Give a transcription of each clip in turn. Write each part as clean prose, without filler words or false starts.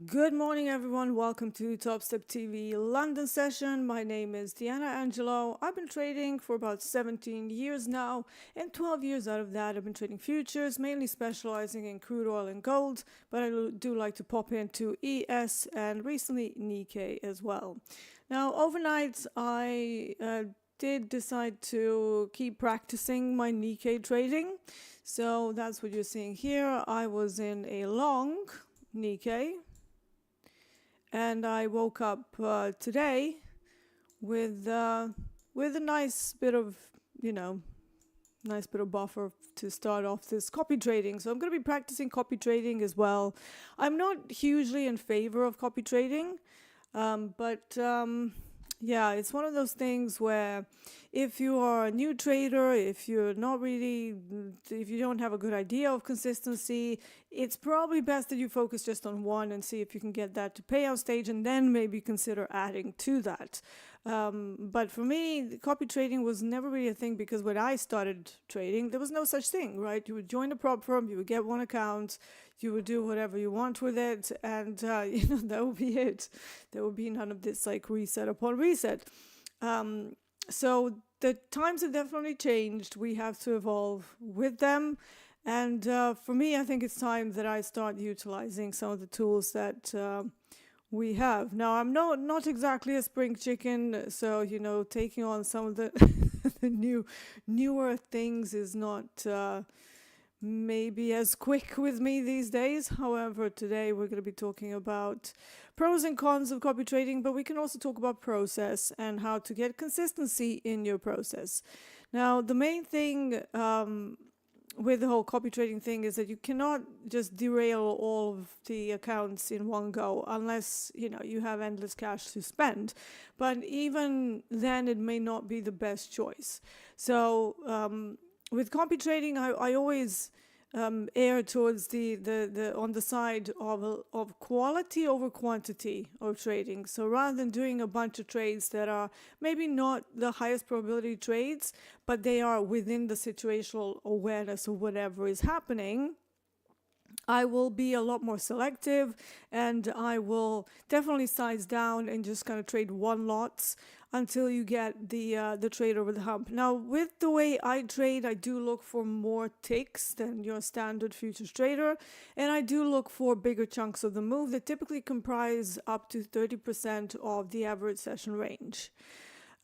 Good morning, everyone. Welcome to TopstepTV London session. My name is Deeyana Angelo. I've been trading for about 17 years now, and 12 years out of that, I've been trading futures, mainly specializing in crude oil and gold, but I do like to pop into ES and recently Nikkei as well. Now, overnight, I did decide to keep practicing my Nikkei trading. So that's what you're seeing here. I was in a long Nikkei. And I woke up today with a nice bit of, nice bit of buffer to start off this copy trading. So I'm going to be practicing copy trading as well. I'm not hugely in favor of copy trading, but yeah, it's one of those things where if you are a new trader, if you don't have a good idea of consistency, it's probably best that you focus just on one and see if you can get that to payout stage and then maybe consider adding to that. But for me, copy trading was never really a thing because when I started trading, there was no such thing, right? You would join a prop firm, you would get one account, you would do whatever you want with it, and that would be it. There would be none of this like reset upon reset. So the times have definitely changed. We have to evolve with them. And for me, I think it's time that I start utilizing some of the tools that we have. Now, I'm not exactly a spring chicken, so, taking on some of the, the newer things is not maybe as quick with me these days. However, today we're going to be talking about pros and cons of copy trading, but we can also talk about process and how to get consistency in your process. Now, the main thing with the whole copy trading thing is that you cannot just derail all of the accounts in one go unless you have endless cash to spend, but even then it may not be the best choice. So with copy trading, I always err towards the on the side of quality over quantity of trading. So rather than doing a bunch of trades that are maybe not the highest probability trades, but they are within the situational awareness of whatever is happening, I will be a lot more selective, and I will definitely size down and just kind of trade one lots until you get the trade over the hump. Now, with the way I trade, I do look for more ticks than your standard futures trader, and I do look for bigger chunks of the move that typically comprise up to 30% of the average session range.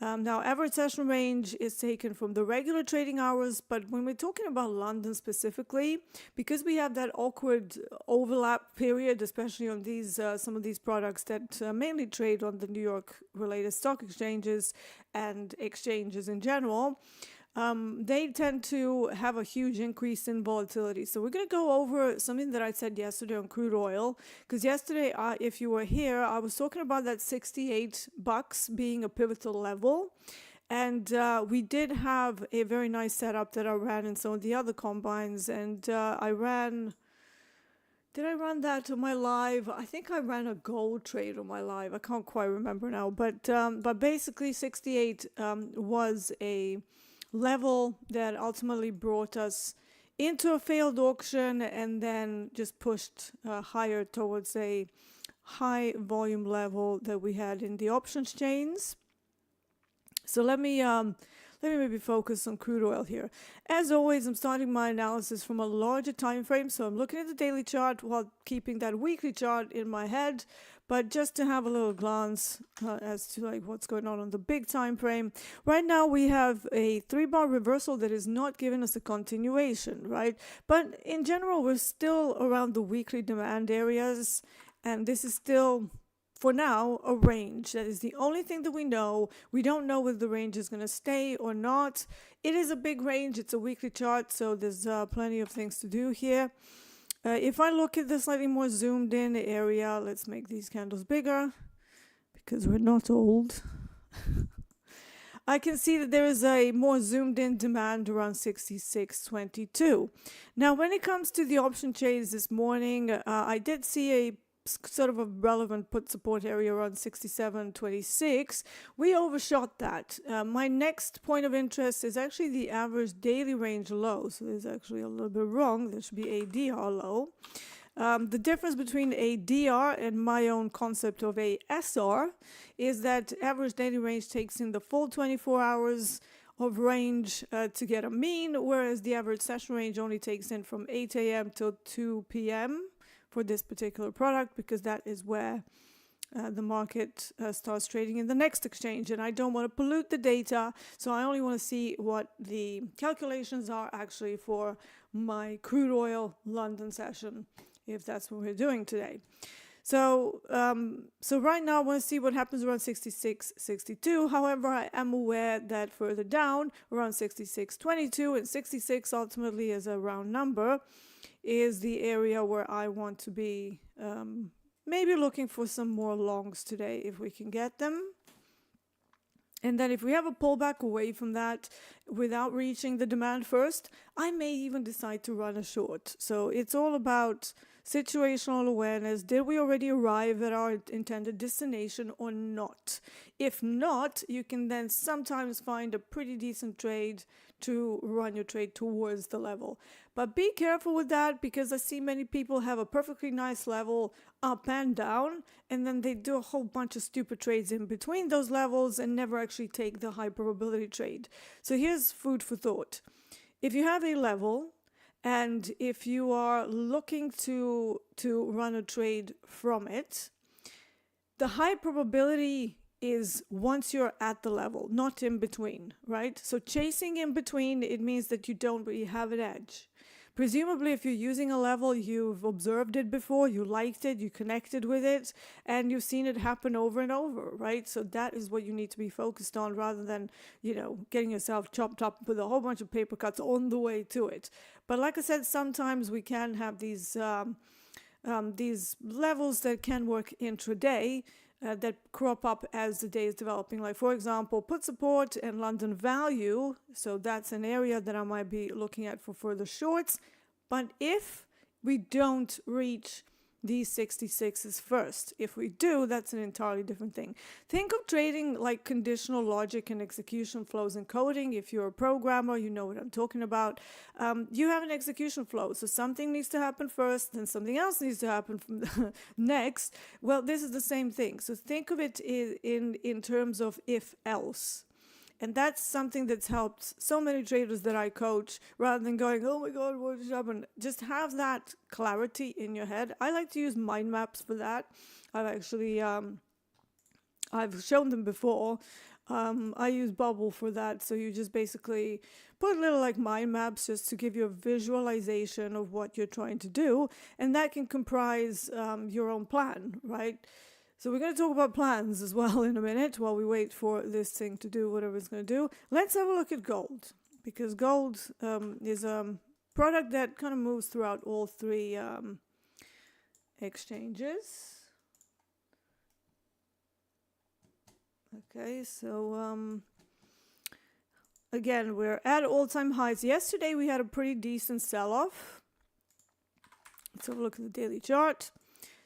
Now, average session range is taken from the regular trading hours, but when we're talking about London specifically, because we have that awkward overlap period, especially on these some of these products that mainly trade on the New York related stock exchanges and exchanges in general, they tend to have a huge increase in volatility. So we're going to go over something that I said yesterday on crude oil, because yesterday, if you were here, I was talking about that $68 being a pivotal level. And we did have a very nice setup that I ran in some of the other combines. And did I run that on my live? I think I ran a gold trade on my live. I can't quite remember now. But basically 68 was a level that ultimately brought us into a failed auction and then just pushed higher towards a high volume level that we had in the options chains. So let me maybe focus on crude oil here. As always, I'm starting my analysis from a larger time frame, so I'm looking at the daily chart while keeping that weekly chart in my head. But just to have a little glance as to like what's going on the big time frame. Right now we have a 3-bar reversal that is not giving us a continuation, right? But in general, we're still around the weekly demand areas, and this is still, for now, a range. That is the only thing that we know. We don't know whether the range is going to stay or not. It is a big range. It's a weekly chart, so there's plenty of things to do here. If I look at the slightly more zoomed in area, let's make these candles bigger because we're not old. I can see that there is a more zoomed in demand around 66.22. Now, when it comes to the option chains this morning, I did see a sort of a relevant put support area around 67.26. We overshot that. My next point of interest is actually the average daily range low. So there's actually a little bit wrong. There should be ADR low. The difference between a DR and my own concept of a SR is that average daily range takes in the full 24 hours of range to get a mean, whereas the average session range only takes in from 8 a.m. till 2 p.m. for this particular product, because that is where the market starts trading in the next exchange, and I don't want to pollute the data, so I only want to see what the calculations are actually for my crude oil London session, if that's what we're doing today. So right now I want to see what happens around 66, 62. However, I am aware that further down, around 66, 22, and 66 ultimately as a round number, is the area where I want to be maybe looking for some more longs today if we can get them. And then if we have a pullback away from that without reaching the demand first, I may even decide to run a short. So it's all about situational awareness. Did we already arrive at our intended destination or not? If not, you can then sometimes find a pretty decent trade to run your trade towards the level. But be careful with that, because I see many people have a perfectly nice level up and down, and then they do a whole bunch of stupid trades in between those levels and never actually take the high probability trade. So here's food for thought. If you have a level, and if you are looking to run a trade from it, the high probability is once you're at the level, not in between, right? So chasing in between, it means that you don't really have an edge. Presumably, if you're using a level, you've observed it before, you liked it, you connected with it, and you've seen it happen over and over, right? So that is what you need to be focused on, rather than, getting yourself chopped up with a whole bunch of paper cuts on the way to it. But like I said, sometimes we can have these levels that can work intraday, that crop up as the day is developing. Like, for example, put support and London value. So that's an area that I might be looking at for further shorts. But if we don't reach these 66s first, if we do, that's an entirely different thing. Think of trading like conditional logic and execution flows in coding. If you're a programmer, you know what I'm talking about. You have an execution flow, so something needs to happen first, then something else needs to happen from next. Well, this is the same thing. So think of it in terms of if else. And that's something that's helped so many traders that I coach, rather than going, oh my God, what just happened? Just have that clarity in your head. I like to use mind maps for that. I've actually, I've shown them before. I use Bubble for that. So you just basically put little like mind maps just to give you a visualization of what you're trying to do. And that can comprise your own plan, right? So we're going to talk about plans as well in a minute while we wait for this thing to do whatever it's going to do. Let's have a look at gold, because gold is a product that kind of moves throughout all three exchanges. Okay, so again, we're at all-time highs. Yesterday we had a pretty decent sell-off. Let's have a look at the daily chart.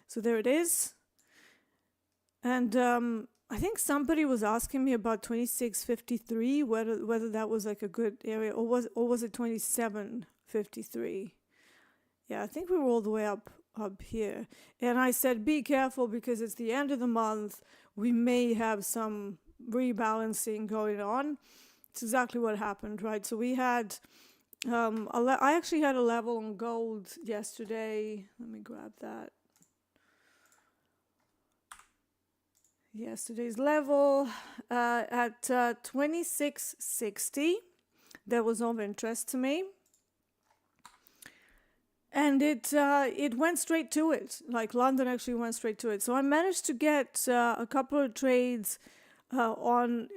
So there it is. And I think somebody was asking me about 26.53, whether that was like a good area, or was it 27.53? Yeah, I think we were all the way up here. And I said, be careful, because it's the end of the month. We may have some rebalancing going on. It's exactly what happened, right? So we had, I actually had a level on gold yesterday. Let me grab that. Yesterday's level at 26.60. That was of interest to me, and it went straight to it. Like London actually went straight to it. So I managed to get a couple of trades on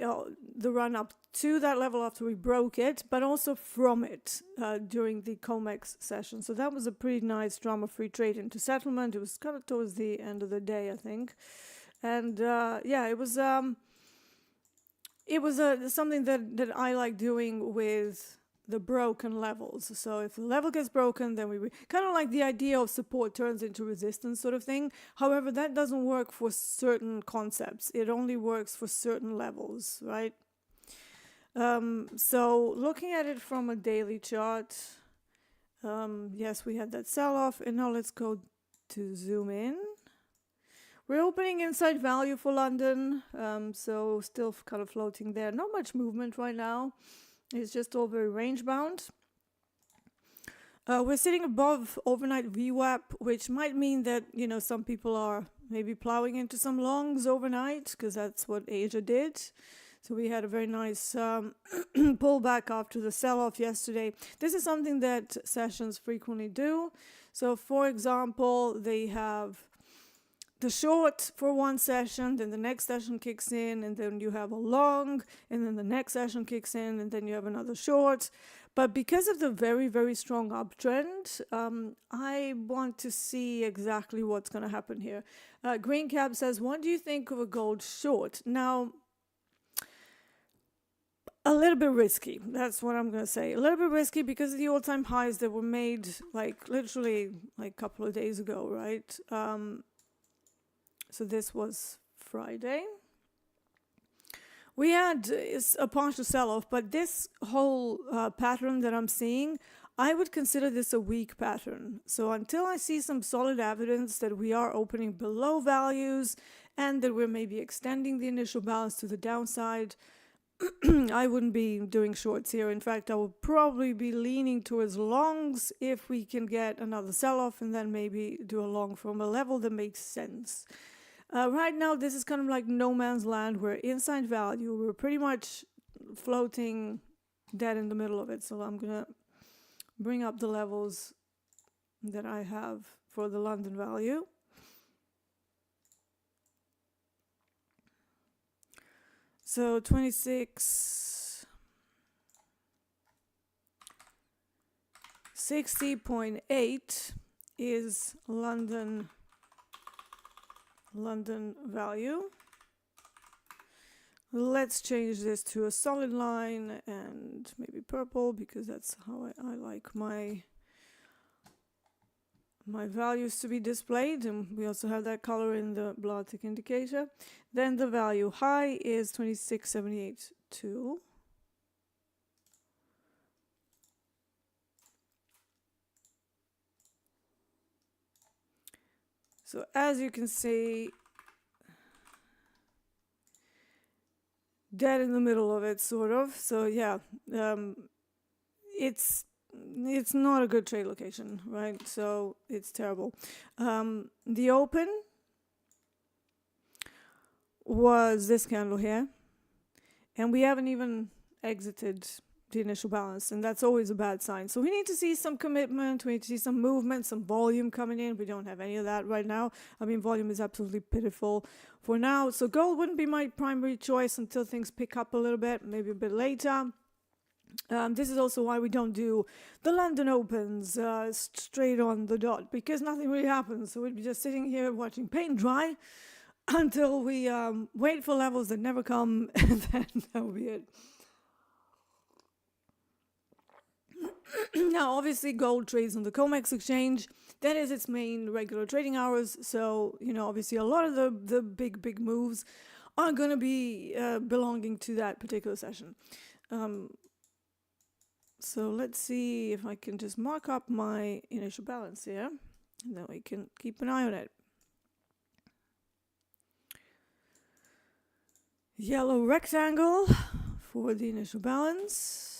the run up to that level after we broke it, but also from it during the COMEX session. So that was a pretty nice drama-free trade into settlement. It was kind of towards the end of the day, I think. And yeah, it was something that I like doing with the broken levels. So if the level gets broken, then we kind of like the idea of support turns into resistance sort of thing. However, that doesn't work for certain concepts. It only works for certain levels, right? So looking at it from a daily chart, yes, we had that sell-off, and now let's go to zoom in. We're opening inside value for London, so still kind of floating there. Not much movement right now. It's just all very range bound. We're sitting above overnight VWAP, which might mean that, you know, some people are maybe plowing into some longs overnight, because that's what Asia did. So we had a very nice pullback after the sell-off yesterday. This is something that sessions frequently do. So, for example, they have the short for one session, then the next session kicks in, and then you have a long, and then the next session kicks in, and then you have another short. But because of the very, very strong uptrend, I want to see exactly what's going to happen here. Green Cap says, what do you think of a gold short? Now, a little bit risky. That's what I'm going to say. A little bit risky because of the all-time highs that were made, like, literally, like, a couple of days ago, right? So this was Friday. We had a partial sell-off, but this whole pattern that I'm seeing, I would consider this a weak pattern. So until I see some solid evidence that we are opening below values and that we're maybe extending the initial balance to the downside, I wouldn't be doing shorts here. In fact, I will probably be leaning towards longs if we can get another sell-off and then maybe do a long from a level that makes sense. Right now, this is kind of like no man's land. We're inside value. We're pretty much floating dead in the middle of it. So I'm going to bring up the levels that I have for the London value. So 2660.8 is London value. Let's change this to a solid line and maybe purple because that's how I like my values to be displayed, and we also have that color in the blood tick indicator. Then the value high is 2678.2. So as you can see, dead in the middle of it, sort of. So yeah, it's not a good trade location, right? So it's terrible. The open was this candle here, and we haven't even exited the initial balance, and that's always a bad sign. So we need to see some commitment, we need to see some movement, some volume coming in. We don't have any of that right now. I mean, volume is absolutely pitiful for now. So gold wouldn't be my primary choice until things pick up a little bit, maybe a bit later. This is also why we don't do the London Opens straight on the dot, because nothing really happens. So we'd be just sitting here watching paint dry until we wait for levels that never come, and then that will be it. Now, obviously, gold trades on the COMEX exchange. That is its main regular trading hours. So, you know, obviously a lot of the big moves are going to be belonging to that particular session. So let's see if I can just mark up my initial balance here, and then we can keep an eye on it. Yellow rectangle for the initial balance.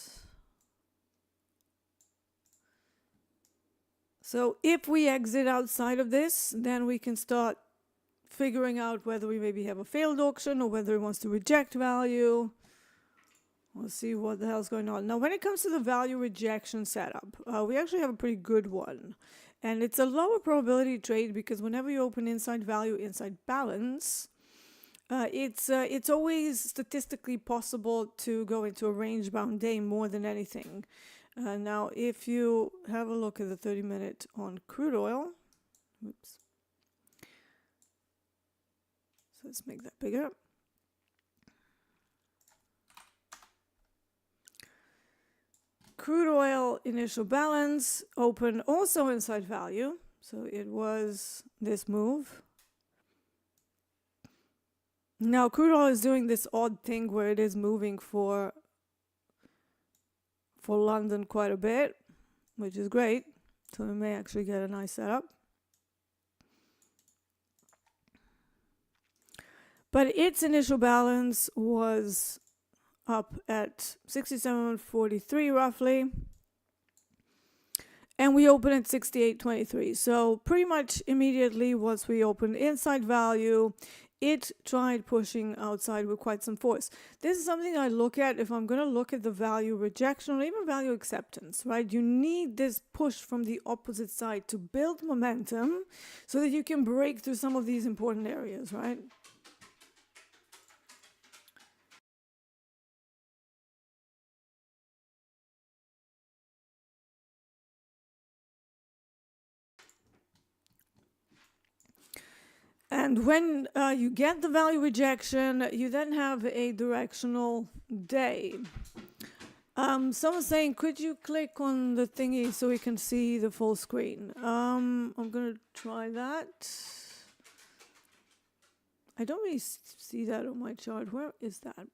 So if we exit outside of this, then we can start figuring out whether we maybe have a failed auction or whether it wants to reject value. We'll see what the hell's going on. Now, when it comes to the value rejection setup, we actually have a pretty good one. And it's a lower probability trade because whenever you open inside value, inside balance, it's always statistically possible to go into a range-bound day more than anything. Now, if you have a look at the 30-minute on crude oil, oops. So let's make that bigger. Crude oil initial balance open also inside value. So it was this move. Now, crude oil is doing this odd thing where it is moving for London quite a bit, which is great. So we may actually get a nice setup. but its initial balance was up at 67.43 roughly, and we opened at 68.23. So pretty much immediately once we opened inside value, it tried pushing outside with quite some force. This is something I look at if I'm going to look at the value rejection or even value acceptance, right? You need this push from the opposite side to build momentum so that you can break through some of these important areas, right? And when you get the value rejection, you then have a directional day. Someone's saying, could you click on the thingy so we can see the full screen? I'm going to try that. I don't really see that on my chart. Where is that?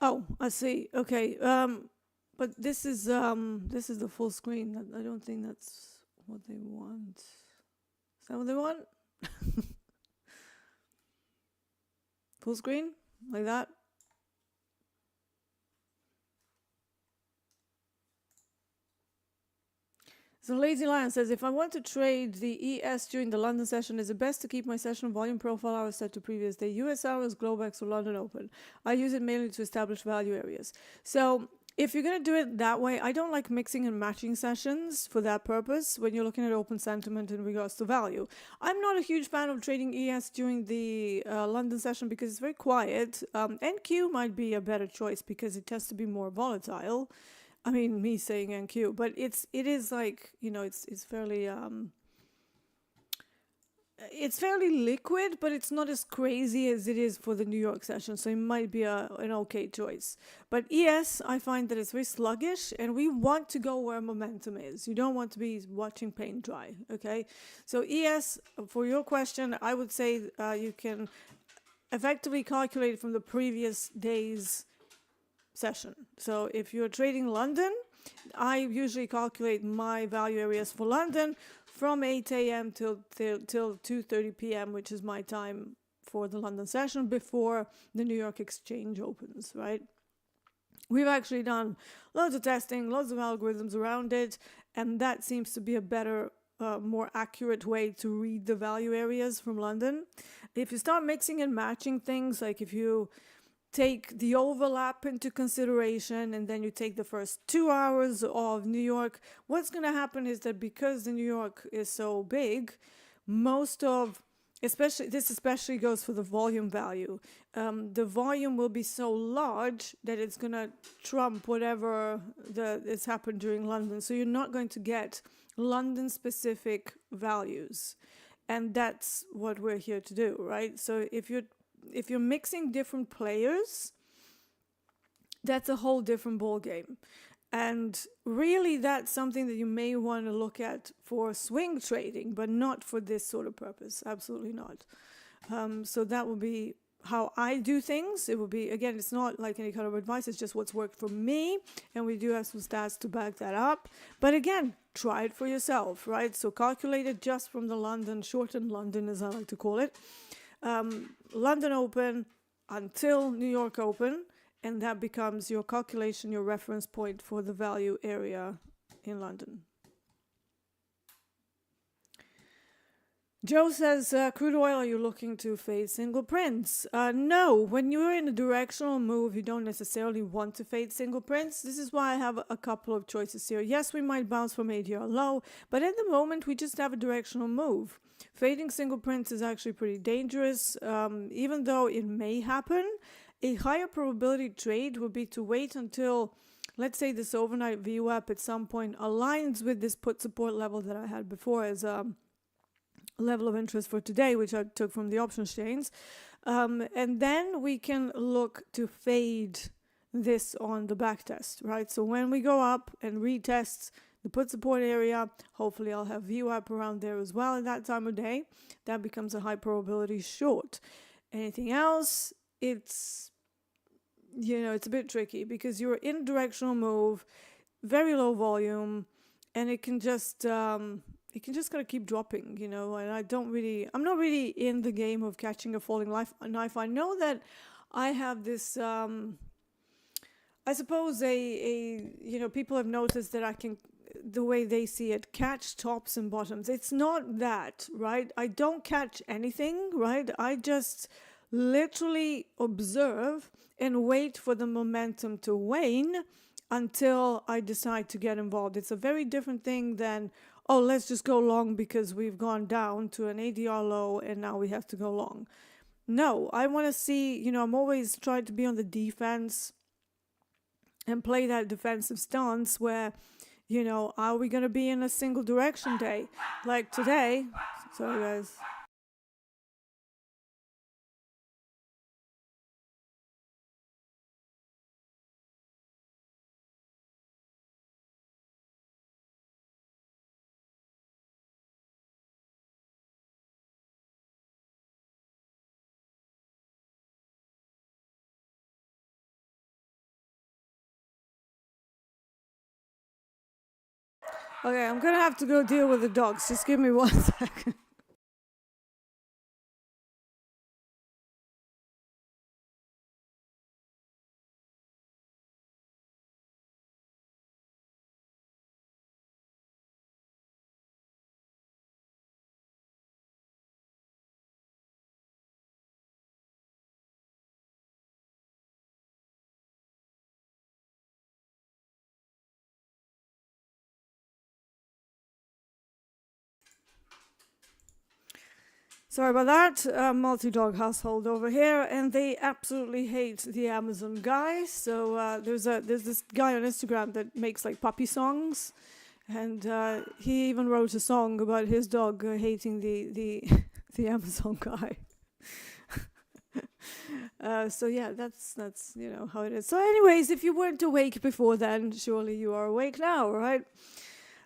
Oh, I see. Okay. But this is the full screen. I don't think that's what they want. Is that what they want? Full screen? Like that? So Lazy Lion says, if I want to trade the ES during the London session, is it best to keep my session volume profile hours set to previous day, US hours, Globex, or London Open? I use it mainly to establish value areas. So if you're going to do it that way, I don't like mixing and matching sessions for that purpose when you're looking at open sentiment in regards to value. I'm not a huge fan of trading ES during the London session because it's very quiet. NQ might be a better choice because it tends to be more volatile. I mean, me saying NQ, but it is like, you know, it's fairly liquid, but it's not as crazy as it is for the New York session, so it might be an okay choice. But ES, I find that it's very sluggish, and we want to go where momentum is. You don't want to be watching paint dry, okay? So ES, for your question, I would say you can effectively calculate from the previous day's session. So if you're trading London, I usually calculate my value areas for London from 8 a.m. till 2:30 p.m., which is my time for the London session before the New York exchange opens, right? We've actually done loads of testing, loads of algorithms around it, and that seems to be a better, more accurate way to read the value areas from London. If you start mixing and matching things, like if you take the overlap into consideration and then you take the first 2 hours of New York, what's going to happen is that because the New York is so big, most of, especially goes for the volume value, the volume will be so large that it's going to trump whatever has happened during London. So you're not going to get London specific values. And that's what we're here to do, right? So if you're mixing different players, that's a whole different ball game. And really that's something that you may want to look at for swing trading, but not for this sort of purpose. Absolutely not. So that will be how I do things. It will be, again, it's not like any kind of advice, it's just what's worked for me. And we do have some stats to back that up. But again, try it for yourself, right? So calculate it just from the London, shortened London as I like to call it. London Open until New York Open, and that becomes your calculation, your reference point for the value area in London. Joe says, crude oil, are you looking to fade single prints? No, when you're in a directional move, you don't necessarily want to fade single prints. This is why I have a couple of choices here. Yes, we might bounce from ADR low, but at the moment, we just have a directional move. Fading single prints is actually pretty dangerous. Even though it may happen, a higher probability trade would be to wait until, let's say, this overnight VWAP at some point aligns with this put support level that I had before as a level of interest for today, which I took from the options chains. And then we can look to fade this on the back test, right? So when we go up and retest the put support area, hopefully I'll have VWAP around there as well at that time of day. That becomes a high probability short. Anything else, it's a bit tricky because you're in a directional move, very low volume, and it can just it can just kind of keep dropping, you know, and I'm not really in the game of catching a falling knife. I know that I have this, I suppose you know, people have noticed that I can, the way they see it, catch tops and bottoms. It's not that, right? I don't catch anything, right? I just literally observe and wait for the momentum to wane until I decide to get involved. It's a very different thing than, oh, let's just go long because we've gone down to an ADR low and now we have to go long. No, I want to see, you know, I'm always trying to be on the defense and play that defensive stance where, you know, are we going to be in a single direction day? Like today, sorry guys. Okay, I'm going to have to go deal with the dogs. Just give me 1 second. Sorry about that. Multi-dog household over here, and they absolutely hate the Amazon guy. So there's this guy on Instagram that makes like puppy songs, and he even wrote a song about his dog hating the the Amazon guy. So yeah, that's you know how it is. So anyways, if you weren't awake before then, surely you are awake now, right?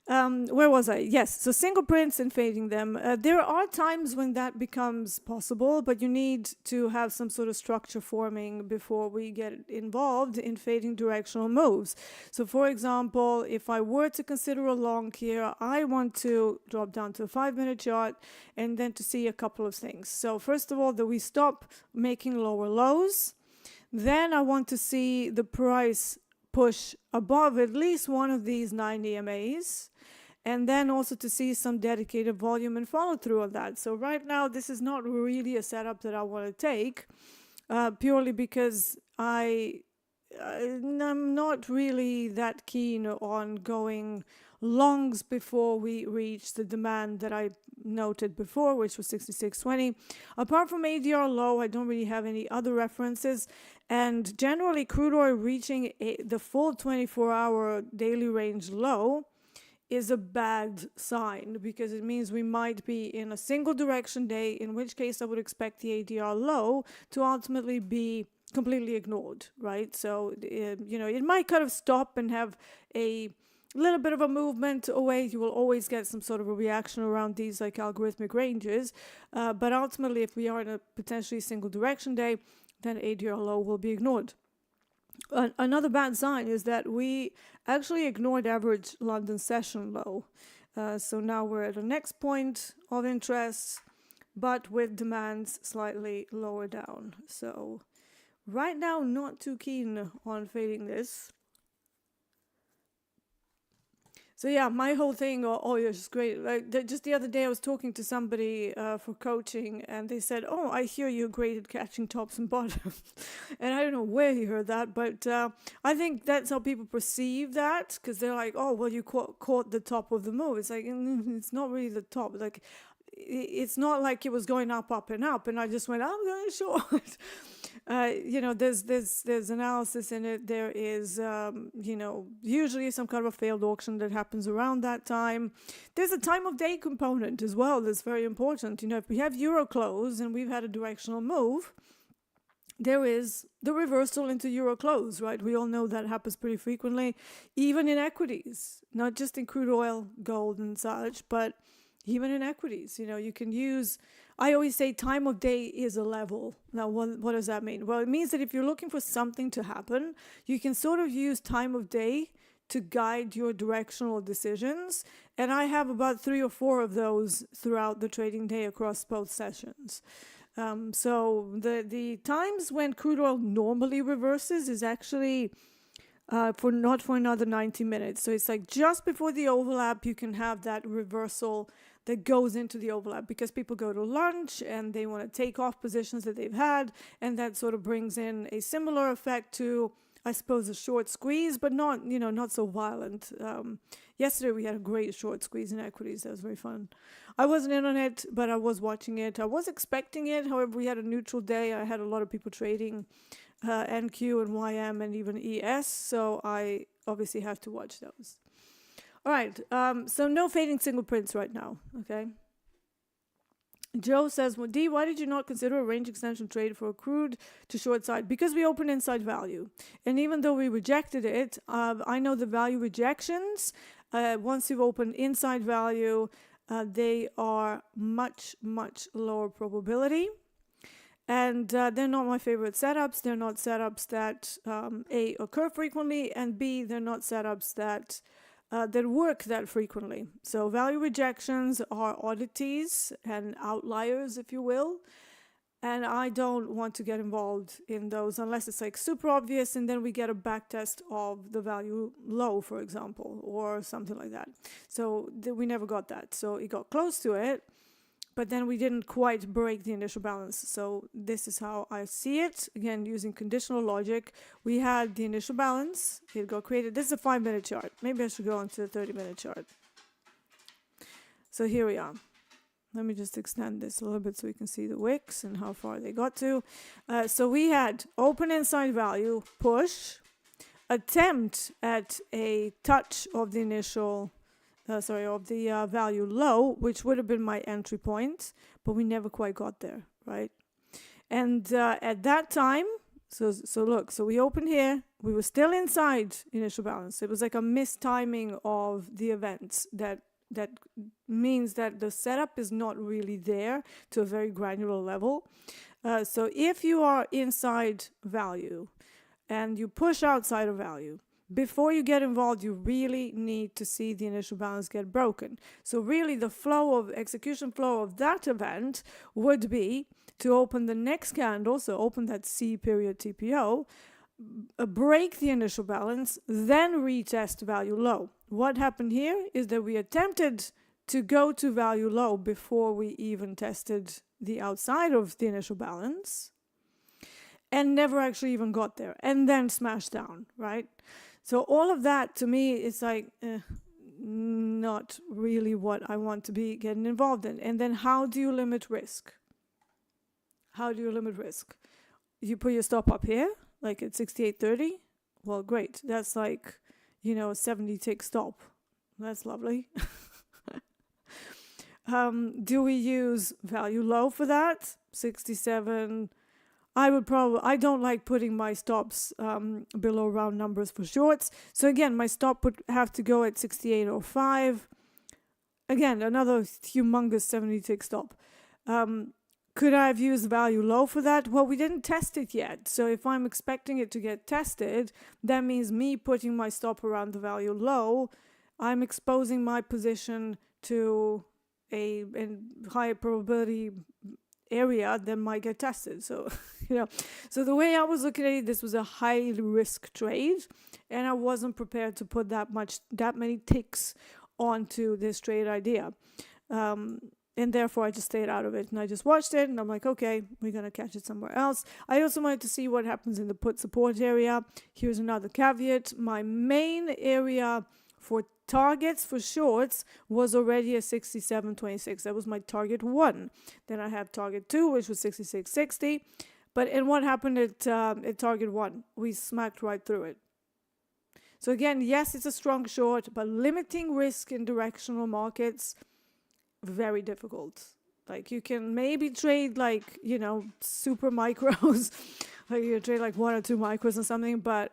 Where was I? Yes, so single prints and fading them. There are times when that becomes possible, but you need to have some sort of structure forming before we get involved in fading directional moves. So for example, if I were to consider a long here, I want to drop down to a 5-minute chart and then to see a couple of things. So first of all, that we stop making lower lows. Then I want to see the price push above at least one of these 9 EMAs. And then also to see some dedicated volume and follow through on that. So right now, this is not really a setup that I want to take, purely because I'm not really that keen on going longs before we reach the demand that I noted before, which was 66.20. Apart from ADR low, I don't really have any other references. And generally, crude oil reaching the full 24-hour daily range low is a bad sign, because it means we might be in a single direction day, in which case I would expect the ADR low to ultimately be completely ignored, right? So, you know, it might kind of stop and have a little bit of a movement away. You will always get some sort of a reaction around these like algorithmic ranges. But ultimately, if we are in a potentially single direction day, then ADR low will be ignored. Another bad sign is that we actually ignored average London session low. So now we're at the next point of interest, but with demands slightly lower down. So right now, not too keen on fading this. So yeah, my whole thing, oh, you're just great. Like just the other day, I was talking to somebody for coaching, and they said, "Oh, I hear you're great at catching tops and bottoms," and I don't know where he heard that, but I think that's how people perceive that, because they're like, "Oh, well, you caught the top of the move." It's like it's not really the top. Like it's not like it was going up, up, and up, and I just went, "I'm going short." You know, there's analysis in it. There is, you know, usually some kind of a failed auction that happens around that time. There's a time of day component as well that's very important. You know, if we have euro close and we've had a directional move, there is the reversal into euro close, right? We all know that happens pretty frequently, even in equities, not just in crude oil, gold, and such, but even in equities. You know, you can use, I always say time of day is a level. Now, what does that mean? Well, it means that if you're looking for something to happen, you can sort of use time of day to guide your directional decisions. And I have about 3 or 4 of those throughout the trading day across both sessions. So the times when crude oil normally reverses is actually not for another 90 minutes. So it's like just before the overlap, you can have that reversal that goes into the overlap because people go to lunch and they want to take off positions that they've had, and that sort of brings in a similar effect to, I suppose, a short squeeze, but not, not so violent. Yesterday we had a great short squeeze in equities. That was very fun. I wasn't in on it, but I was watching it. I was expecting it. However, we had a neutral day. I had a lot of people trading NQ and YM and even ES, so I obviously have to watch those. All right, so no fading single prints right now, okay? Joe says, well, Dee, why did you not consider a range extension trade for a crude to short side? Because we opened inside value. And even though we rejected it, I know the value rejections, once you've opened inside value, they are much, much lower probability. And they're not my favorite setups. They're not setups that, A, occur frequently, and B, they're not setups that work that frequently. So value rejections are oddities and outliers, if you will. And I don't want to get involved in those unless it's like super obvious and then we get a back test of the value low, for example, or something like that. So we never got that. So it got close to it, but then we didn't quite break the initial balance. So this is how I see it. Again, using conditional logic, we had the initial balance. It got created. This is a 5-minute chart. Maybe I should go on to the 30-minute chart. So here we are. Let me just extend this a little bit so we can see the wicks and how far they got to. So we had open inside value, push, attempt at a touch of the initial value low, which would have been my entry point, but we never quite got there, right? And at that time, so look, so we opened here, we were still inside initial balance. It was like a mistiming of the events that means that the setup is not really there to a very granular level. So if you are inside value and you push outside of value, before you get involved, you really need to see the initial balance get broken. So really the execution flow of that event would be to open the next candle, so open that C period TPO, break the initial balance, then retest value low. What happened here is that we attempted to go to value low before we even tested the outside of the initial balance and never actually even got there and then smashed down, right? So all of that to me is like not really what I want to be getting involved in. And then how do you limit risk? How do you limit risk? You put your stop up here, like at 68.30. Well, great. That's like, a 70 tick stop. That's lovely. Do we use value low for that? 67. I don't like putting my stops below round numbers for shorts. So again, my stop would have to go at 68.05. Again, another humongous 70 tick stop. Could I have used value low for that? Well, we didn't test it yet. So if I'm expecting it to get tested, that means me putting my stop around the value low, I'm exposing my position to a higher probability area that might get tested. So, so the way I was looking at it, this was a high risk trade, and I wasn't prepared to put that many ticks onto this trade idea. And therefore I just stayed out of it and I just watched it and I'm like, okay, we're going to catch it somewhere else. I also wanted to see what happens in the put support area. Here's another caveat. My main area for targets for shorts was already a 67.26. That was my target 1. Then I have target 2, which was 66.60. And what happened at target 1? We smacked right through it. So again, yes, it's a strong short, but limiting risk in directional markets, very difficult. Like you can maybe trade like, super micros, like you trade like 1 or 2 micros or something, but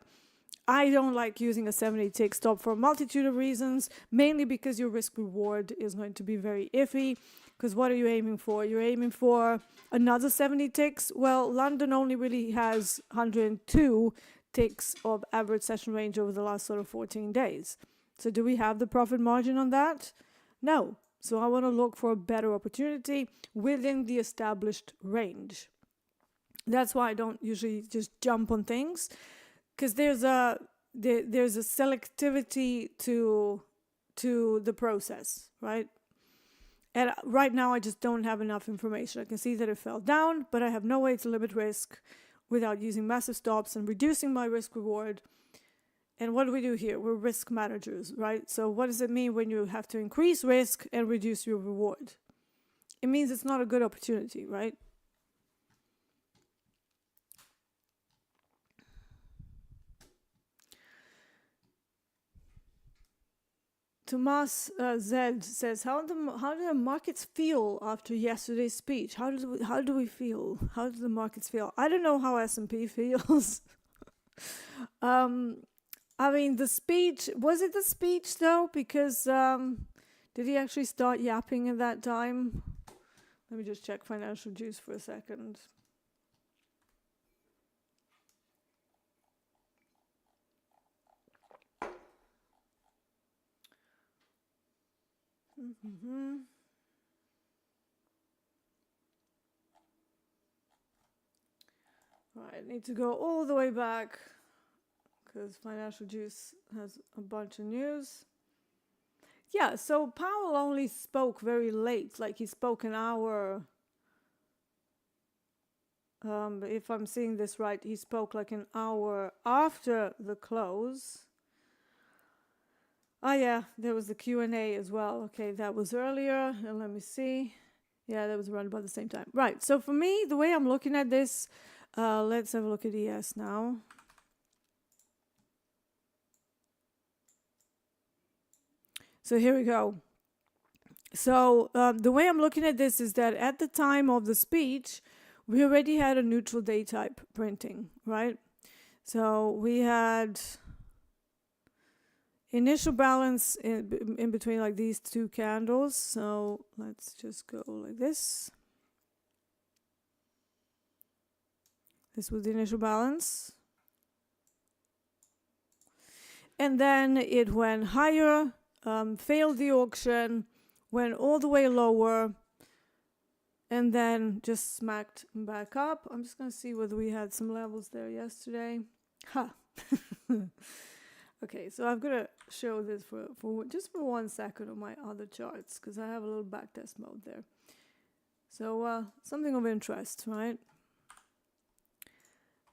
I don't like using a 70 tick stop for a multitude of reasons, mainly because your risk reward is going to be very iffy. Because what are you aiming for? You're aiming for another 70 ticks? Well, London only really has 102 ticks of average session range over the last sort of 14 days. So do we have the profit margin on that? No. So I want to look for a better opportunity within the established range. That's why I don't usually just jump on things, because there's a selectivity to the process, right? And right now I just don't have enough information. I can see that it fell down, but I have no way to limit risk without using massive stops and reducing my risk reward. And what do we do here? We're risk managers, right? So what does it mean when you have to increase risk and reduce your reward? It means it's not a good opportunity, right? Tomas Zed says, how do the markets feel after yesterday's speech? How do we feel? How do the markets feel? I don't know how S&P feels. I mean, the speech, was it the speech though? Because did he actually start yapping at that time? Let me just check Financial Juice for a second. Right, I need to go all the way back because Financial Juice has a bunch of news. Yeah, so Powell only spoke very late, like he spoke an hour. If I'm seeing this right, he spoke like an hour after the close. Oh yeah, there was the Q&A as well. Okay, that was earlier. And let me see. Yeah, that was around about the same time. Right, so for me, the way I'm looking at this, let's have a look at ES now. So here we go. So the way I'm looking at this is that at the time of the speech, we already had a neutral day type printing, right? So we had initial balance in between like these two candles. So let's just go like this. This was the initial balance. And then it went higher, failed the auction, went all the way lower, and then just smacked back up. I'm just going to see whether we had some levels there yesterday. Ha! Okay, so I'm going to show this for just for 1 second on my other charts, because I have a little backtest mode there. So something of interest, right?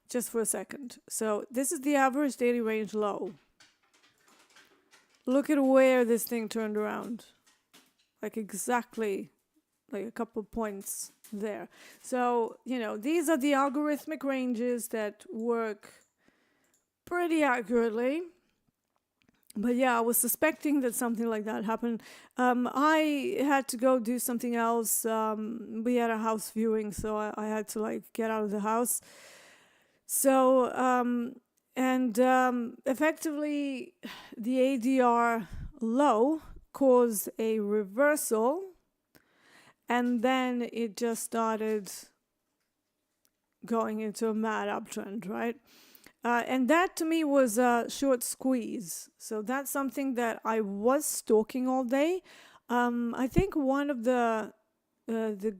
Just for a second. So this is the average daily range low. Look at where this thing turned around. Like exactly, like a couple points there. So, you know, these are the algorithmic ranges that work pretty accurately. But yeah, I was suspecting that something like that happened. I had to go do something else. We had a house viewing, so I had to like get out of the house. So, effectively, the ADR low caused a reversal, and then it just started going into a mad uptrend, right? And that to me was a short squeeze. So that's something that I was stalking all day. I think one of the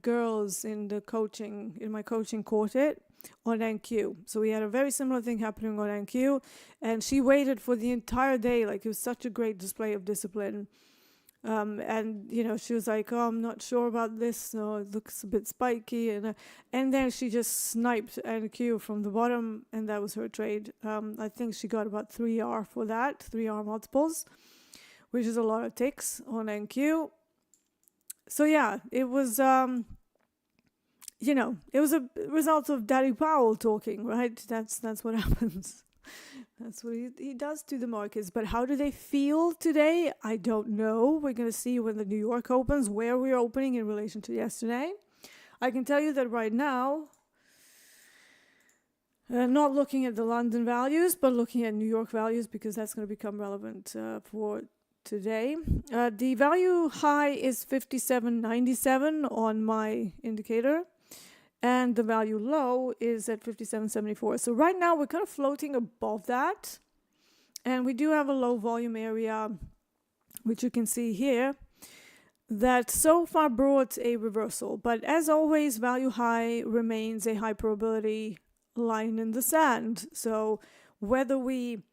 girls in my coaching caught it on NQ. So we had a very similar thing happening on NQ, and she waited for the entire day. Like, it was such a great display of discipline. And you know, she was like, "Oh, I'm not sure about this. So it looks a bit spiky," and then she just sniped NQ from the bottom, and that was her trade. I think she got about 3R for that, 3R multiples, which is a lot of ticks on NQ. So yeah, it was, you know, it was a result of Daddy Powell talking, right? That's what happens. That's what he does to the markets. But how do they feel today? I don't know. We're going to see when the New York opens, where we're opening in relation to yesterday. I can tell you that right now, not looking at the London values, but looking at New York values, because that's going to become relevant for today. The value high is 57.97 on my indicator. and the value low is at 57.74. So right now we're kind of floating above that, and we do have a low volume area, which you can see here, that so far brought a reversal. But as always, value high remains a high probability line in the sand. So whether we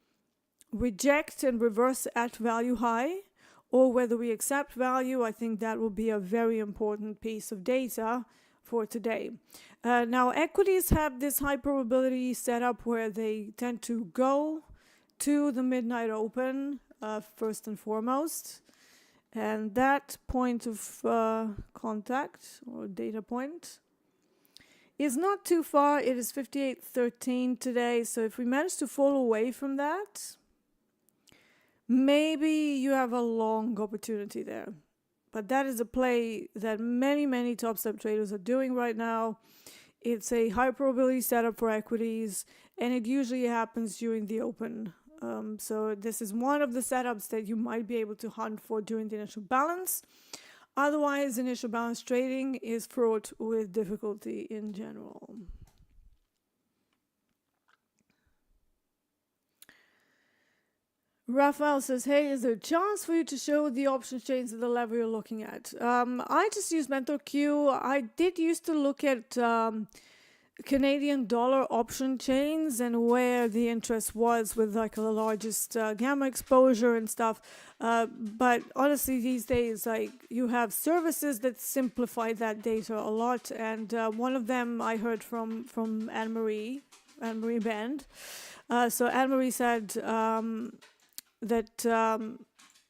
reject and reverse at value high, or whether we accept value, I think that will be a very important piece of data for today. Now, equities have this high probability setup where they tend to go to the midnight open first and foremost. And that point of contact or data point is not too far. It is 58.13 today. So if we manage to fall away from that, maybe you have a long opportunity there. But that is a play that many Topstep traders are doing right now. It's a high probability setup for equities, and it usually happens during the open. So this is one of the setups that you might be able to hunt for during the initial balance. Otherwise, initial balance trading is fraught with difficulty in general. Raphael says, hey, is there a chance for you to show the option chains at the level you're looking at? I just use Mentor Q. I did used to look at Canadian dollar option chains and where the interest was with like the largest gamma exposure and stuff. But honestly, these days, like you have services that simplify that data a lot. And one of them I heard from Anne-Marie Band. So Anne-Marie said that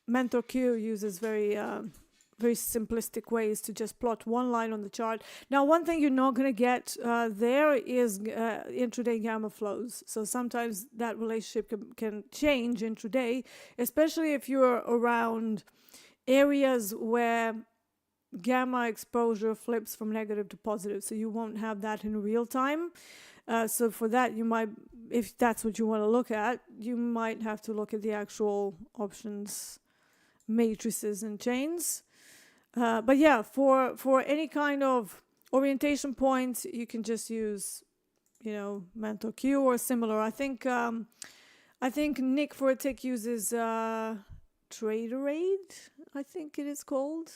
Mentor Q uses very simplistic ways to just plot one line on the chart. Now, one thing you're not going to get there is intraday gamma flows. So sometimes that relationship can change intraday, especially if you're around areas where gamma exposure flips from negative to positive. So you won't have that in real time. So for that, you might, if that's what you want to look at, you might have to look at the actual options matrices and chains. But yeah, for any kind of orientation points, you can just use, Mentor Q or similar. I think Nick for a tick uses TraderAid, I think it is called.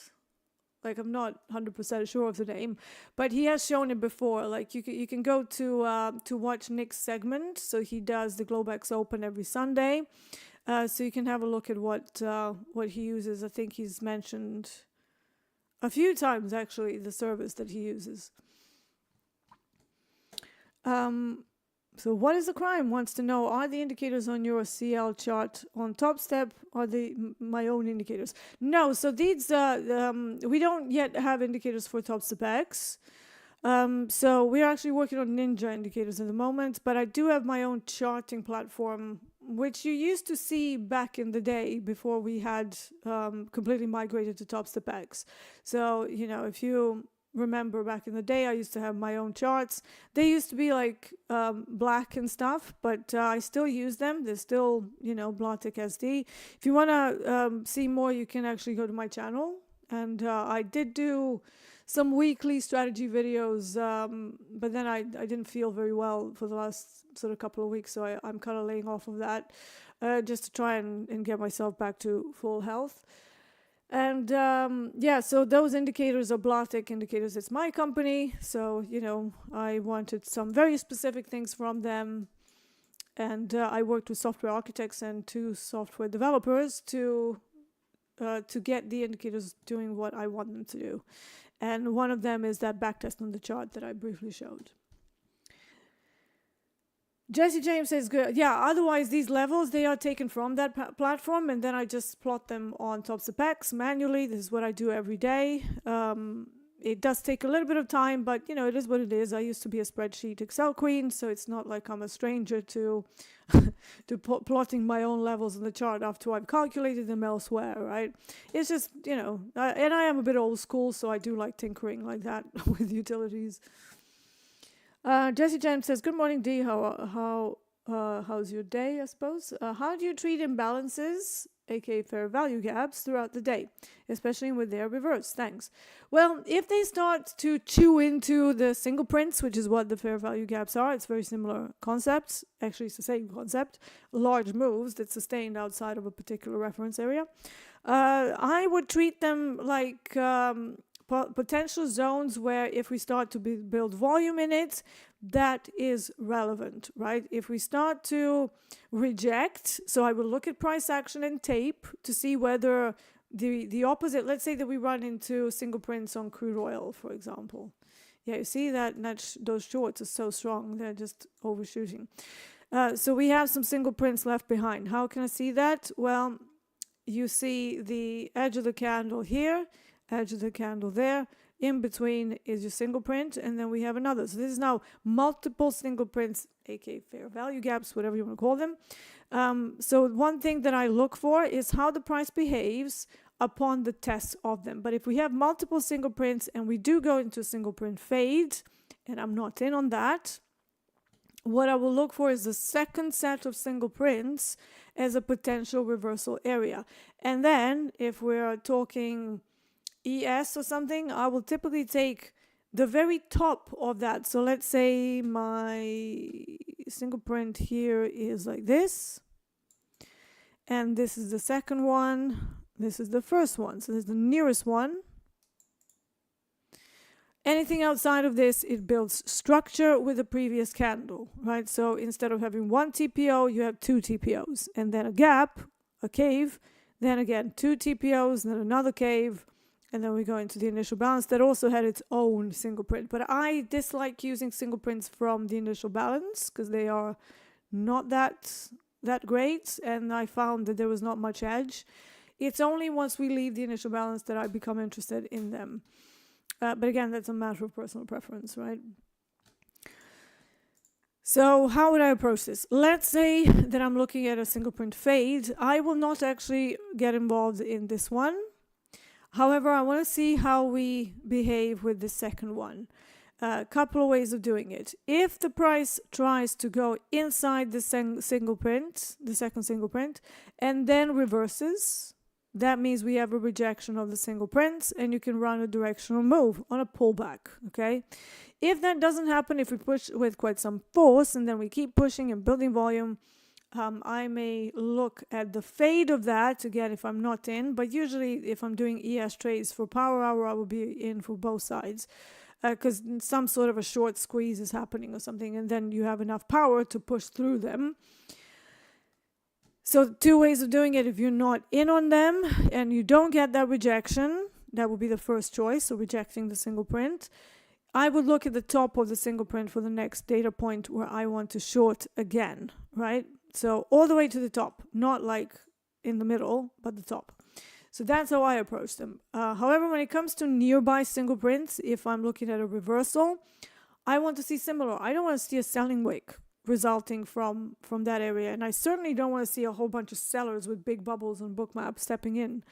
Like, I'm not 100% sure of the name, but he has shown it before. Like, you can go to watch Nick's segment. So he does the Globex Open every Sunday. So you can have a look at what he uses. I think he's mentioned a few times, actually, the service that he uses. So what is the crime? Wants to know, are the indicators on your CL chart on Topstep? Are they my own indicators? No, so these, we don't yet have indicators for Topstep X. So we're actually working on Ninja indicators at the moment, but I do have my own charting platform, which you used to see back in the day before we had completely migrated to Topstep X. So, if you remember back in the day, I used to have my own charts. They used to be like black and stuff, but I still use them. They're still, Blatic SD. If you want to see more, you can actually go to my channel. And I did do some weekly strategy videos, but then I didn't feel very well for the last sort of couple of weeks, so I'm kind of laying off of that just to try and get myself back to full health. And yeah, so those indicators are Blatic indicators. It's my company, so I wanted some very specific things from them, and I worked with software architects and 2 software developers to get the indicators doing what I want them to do. And one of them is that backtest on the chart that I briefly showed. Jesse James says, good. Yeah, otherwise these levels, they are taken from that platform, and then I just plot them on Topstep X manually. This is what I do every day. It does take a little bit of time, but it is what it is. I used to be a spreadsheet Excel queen, so it's not like I'm a stranger to plotting my own levels on the chart after I've calculated them elsewhere, right? It's just, and I am a bit old school, so I do like tinkering like that with utilities. Jesse James says, good morning, Dee. How's your day, I suppose? How do you treat imbalances aka fair value gaps, throughout the day, especially with their reverse. Thanks. Well, if they start to chew into the single prints, which is what the fair value gaps are, it's very similar concepts. Actually, it's the same concept. Large moves that sustained outside of a particular reference area. I would treat them like potential zones where if we start to build volume in it, that is relevant, right? If we start to reject, so I will look at price action and tape to see whether the opposite, let's say that we run into single prints on crude oil, for example. Yeah, you see that those shorts are so strong, they're just overshooting. So we have some single prints left behind. How can I see that? Well, you see the edge of the candle here, edge of the candle there. In between is your single print, and then we have another. So this is now multiple single prints, aka fair value gaps, whatever you want to call them. So one thing that I look for is how the price behaves upon the test of them. But if we have multiple single prints and we do go into a single print fade, and I'm not in on that, what I will look for is the second set of single prints as a potential reversal area. And then if we're talking ES or something, I will typically take the very top of that. So let's say my single print here is like this, and this is the second one, this is the first one, so this is the nearest one. Anything outside of this, it builds structure with the previous candle, right? So instead of having one TPO, you have two TPOs, and then a gap, a cave, then again 2 TPOs, then another cave, and then we go into the initial balance that also had its own single print. But I dislike using single prints from the initial balance because they are not that great, and I found that there was not much edge. It's only once we leave the initial balance that I become interested in them. But again, that's a matter of personal preference, right? So how would I approach this? Let's say that I'm looking at a single print fade. I will not actually get involved in this one. However, I want to see how we behave with the second one. A couple of ways of doing it. If the price tries to go inside the single print, the second single print, and then reverses, that means we have a rejection of the single prints, and you can run a directional move on a pullback, okay? If that doesn't happen, if we push with quite some force, and then we keep pushing and building volume, I may look at the fade of that, again, if I'm not in, but usually if I'm doing ES trades for power hour, I will be in for both sides, because some sort of a short squeeze is happening or something, and then you have enough power to push through them. So 2 ways of doing it. If you're not in on them and you don't get that rejection, that would be the first choice, so rejecting the single print. I would look at the top of the single print for the next data point where I want to short again, right? So all the way to the top, not like in the middle, but the top. So that's how I approach them. However, when it comes to nearby single prints, if I'm looking at a reversal, I want to see similar. I don't want to see a selling wick resulting from that area, and I certainly don't want to see a whole bunch of sellers with big bubbles on bookmap stepping in.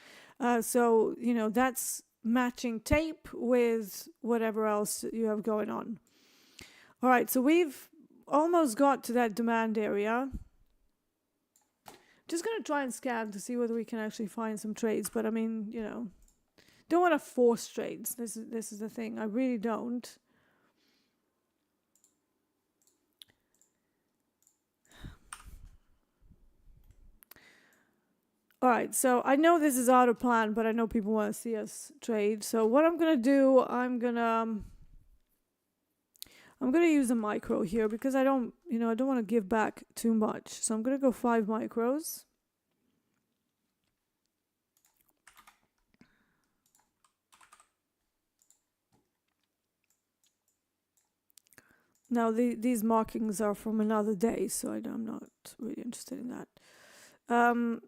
So you know, that's matching tape with whatever else you have going on. All right, so we've almost got to that demand area. Just gonna try and scan to see whether we can actually find some trades, but I mean, you know, don't want to force trades. This is the thing. I really don't. All right, so I know this is out of plan, but I know people want to see us trade. So what I'm gonna do, I'm gonna use a micro here because I don't want to give back too much. So I'm gonna go 5 micros. Now these markings are from another day, so I'm not really interested in that.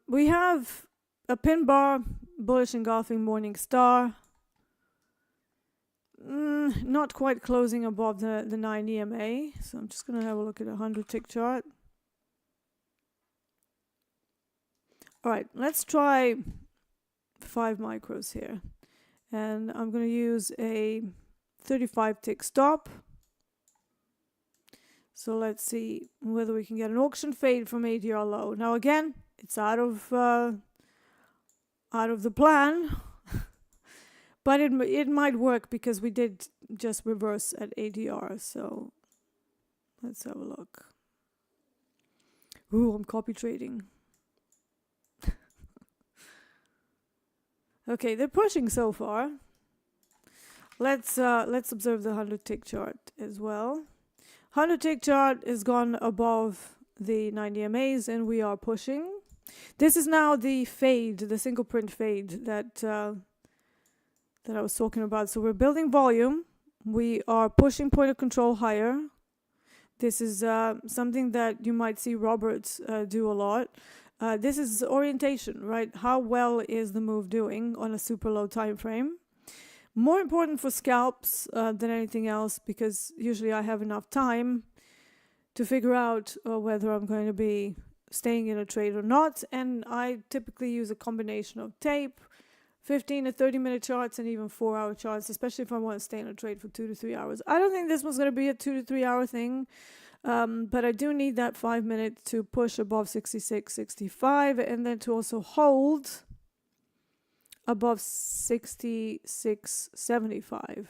We have a pin bar, bullish engulfing morning star. Not quite closing above the 9 EMA, so I'm just going to have a look at a 100 tick chart. All right, let's try 5 micros here. And I'm going to use a 35 tick stop. So let's see whether we can get an auction fade from ADR low. Now again, it's out of out of the plan. But it might work because we did just reverse at ADR. So let's have a look. Ooh, I'm copy trading. Okay, they're pushing so far. Let's observe the 100-tick chart as well. 100-tick chart has gone above the 90 MAs, and we are pushing. This is now the fade, the single print fade that I was talking about. So we're building volume. We are pushing point of control higher. This is something that you might see Roberts do a lot. This is orientation, right? How well is the move doing on a super low time frame? More important for scalps than anything else, because usually I have enough time to figure out whether I'm going to be staying in a trade or not. And I typically use a combination of tape, 15 to 30 minute charts, and even 4-hour charts, especially if I want to stay in a trade for 2 to 3 hours. I don't think this was going to be a 2 to 3 hour thing, but I do need that 5 minutes to push above 66.65 and then to also hold above 66.75.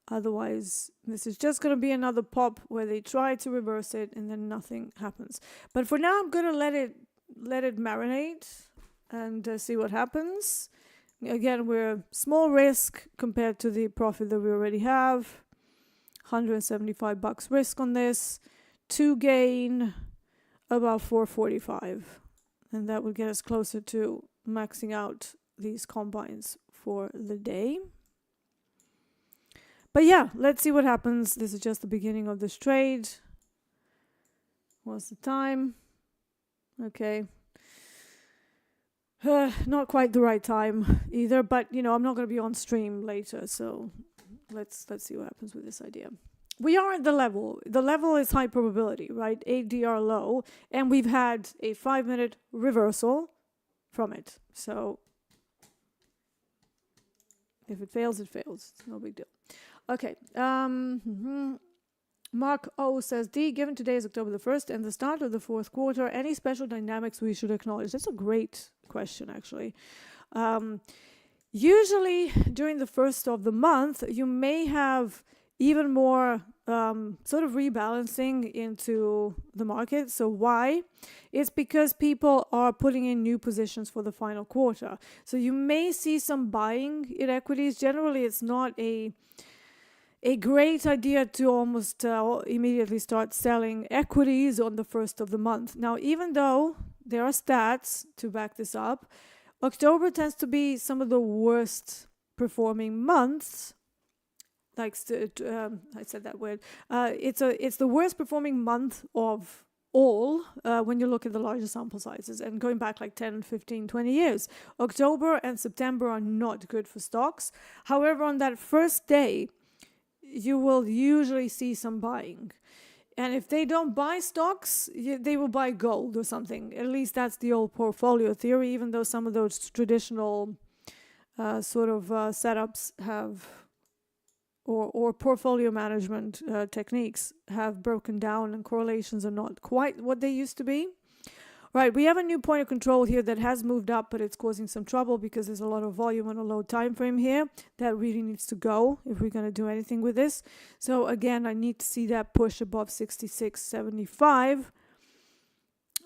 Otherwise, this is just going to be another pop where they try to reverse it and then nothing happens. But for now, I'm going to let it marinate and see what happens. Again, we're small risk compared to the profit that we already have. $175 risk on this to gain about 445, and that would get us closer to maxing out these combines for the day. But yeah, let's see what happens. This is just the beginning of this trade. What's the time? Okay. Not quite the right time either, but you know, I'm not going to be on stream later, so let's see what happens with this idea. We are at the level. The level is high probability, right? ADR low, and we've had a 5-minute reversal from it. So if it fails, it fails. It's no big deal. Okay. Mark O says, Dee, given today is October the 1st and the start of the fourth quarter, any special dynamics we should acknowledge? That's a great question, actually. Usually during the first of the month, you may have even more sort of rebalancing into the market. So why? It's because people are putting in new positions for the final quarter. So you may see some buying in equities. Generally, it's not a great idea to almost immediately start selling equities on the first of the month. Now, even though there are stats to back this up, October tends to be some of the worst performing months. I said that word. It's the worst performing month of all when you look at the larger sample sizes and going back like 10, 15, 20 years. October and September are not good for stocks. However, on that first day, you will usually see some buying. And if they don't buy stocks, they will buy gold or something. At least that's the old portfolio theory, even though some of those traditional setups have, or portfolio management techniques have broken down and correlations are not quite what they used to be. Right, we have a new point of control here that has moved up, but it's causing some trouble because there's a lot of volume on a low time frame here. That really needs to go if we're going to do anything with this. So again, I need to see that push above 66.75.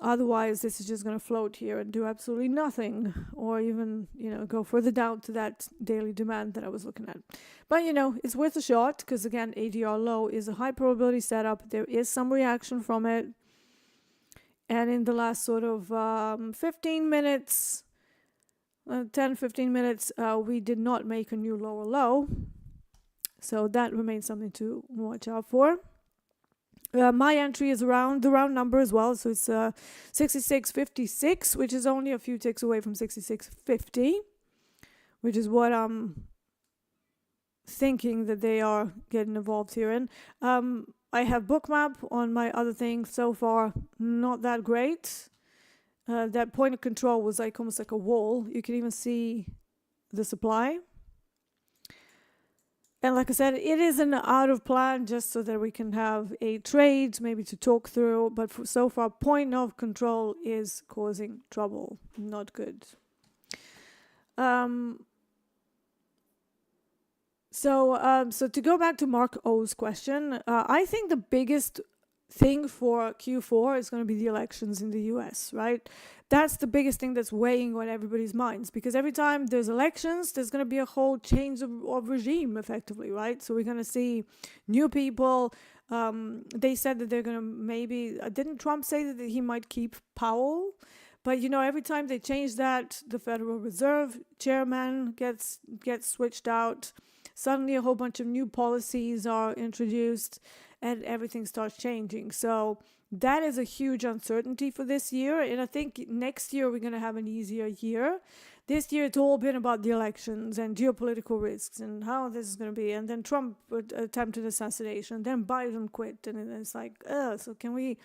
Otherwise, this is just going to float here and do absolutely nothing, or even, go further down to that daily demand that I was looking at. But, it's worth a shot because, again, ADR low is a high probability setup. There is some reaction from it. And in the last sort of 15 minutes, 10, 15 minutes, we did not make a new lower low. So that remains something to watch out for. My entry is around the round number as well. So it's 66.56, which is only a few ticks away from 66.50, which is what I'm thinking that they are getting involved here in. I have Bookmap on my other thing. So far, not that great. That point of control was almost like a wall. You can even see the supply. And like I said, it is an out of plan just so that we can have a trade, maybe to talk through. But so far, point of control is causing trouble. Not good. Um, so to go back to Mark O's question, I think the biggest thing for Q4 is going to be the elections in the US, right? That's the biggest thing that's weighing on everybody's minds, because every time there's elections, there's going to be a whole change of regime, effectively, right? So we're going to see new people. They said that they're going to maybe, didn't Trump say that he might keep Powell? But every time they change that, the Federal Reserve chairman gets switched out. Suddenly a whole bunch of new policies are introduced and everything starts changing. So that is a huge uncertainty for this year. And I think next year we're going to have an easier year. This year it's all been about the elections and geopolitical risks and how this is going to be. And then Trump attempted assassination. Then Biden quit. And it's like, so can we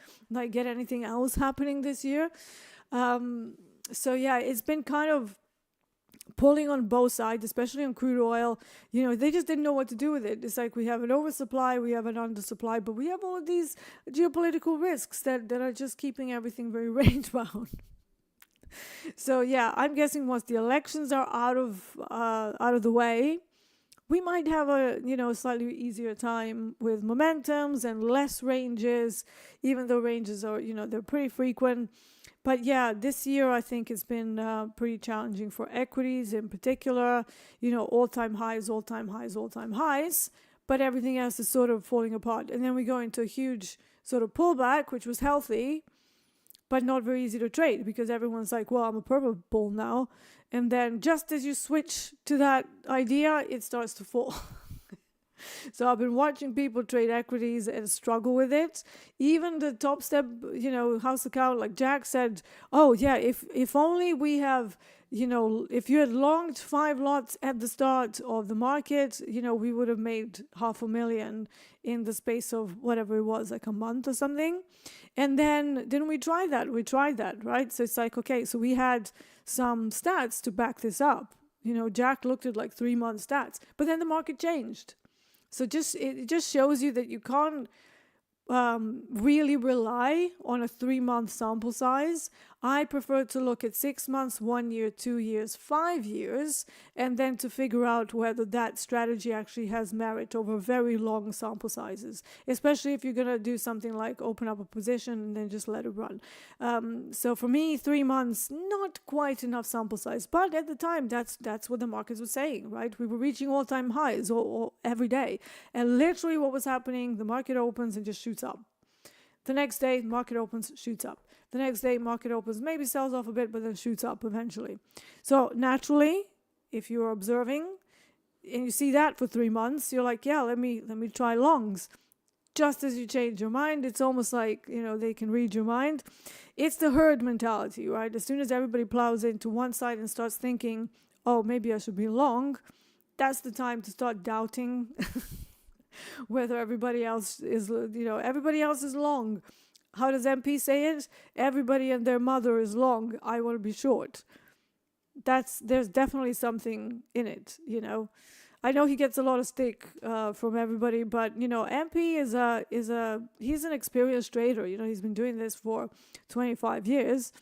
get anything else happening this year? So yeah, it's been kind of pulling on both sides, especially on crude oil. They just didn't know what to do with it. It's like we have an oversupply, we have an undersupply, but we have all of these geopolitical risks that are just keeping everything very range bound. So yeah, I'm guessing once the elections are out of the way, we might have a slightly easier time with momentums and less ranges, even though ranges are they're pretty frequent. But yeah, this year I think it's been pretty challenging for equities in particular. All-time highs, all-time highs, all-time highs. But everything else is sort of falling apart. And then we go into a huge sort of pullback, which was healthy, but not very easy to trade because everyone's like, well, I'm a purple bull now. And then just as you switch to that idea, it starts to fall. So I've been watching people trade equities and struggle with it. Even the Topstep, house account, like Jack said, oh yeah, if only we have, if you had longed 5 lots at the start of the market, we would have made $500,000 in the space of whatever it was, like a month or something. And then didn't we try that? We tried that, right? So it's like, okay, so we had some stats to back this up. Jack looked at like 3-month stats, but then the market changed. So it just shows you that you can't really rely on a 3-month sample size. I prefer to look at 6 months, 1 year, 2 years, 5 years, and then to figure out whether that strategy actually has merit over very long sample sizes, especially if you're going to do something like open up a position and then just let it run. So for me, 3 months, not quite enough sample size. But at the time, that's what the markets were saying, right? We were reaching all-time highs or every day. And literally what was happening, the market opens and just shoots up. The next day, market opens, shoots up. The next day, market opens, maybe sells off a bit, but then shoots up eventually. So naturally, if you're observing and you see that for 3 months, you're like, yeah, let me try longs. Just as you change your mind, it's almost like, they can read your mind. It's the herd mentality, right? As soon as everybody plows into one side and starts thinking, oh, maybe I should be long, that's the time to start doubting whether everybody else is long. How does MP say it? Everybody and their mother is long. I want to be short. There's definitely something in it, I know he gets a lot of stick from everybody, but MP he's an experienced trader. He's been doing this for 25 years.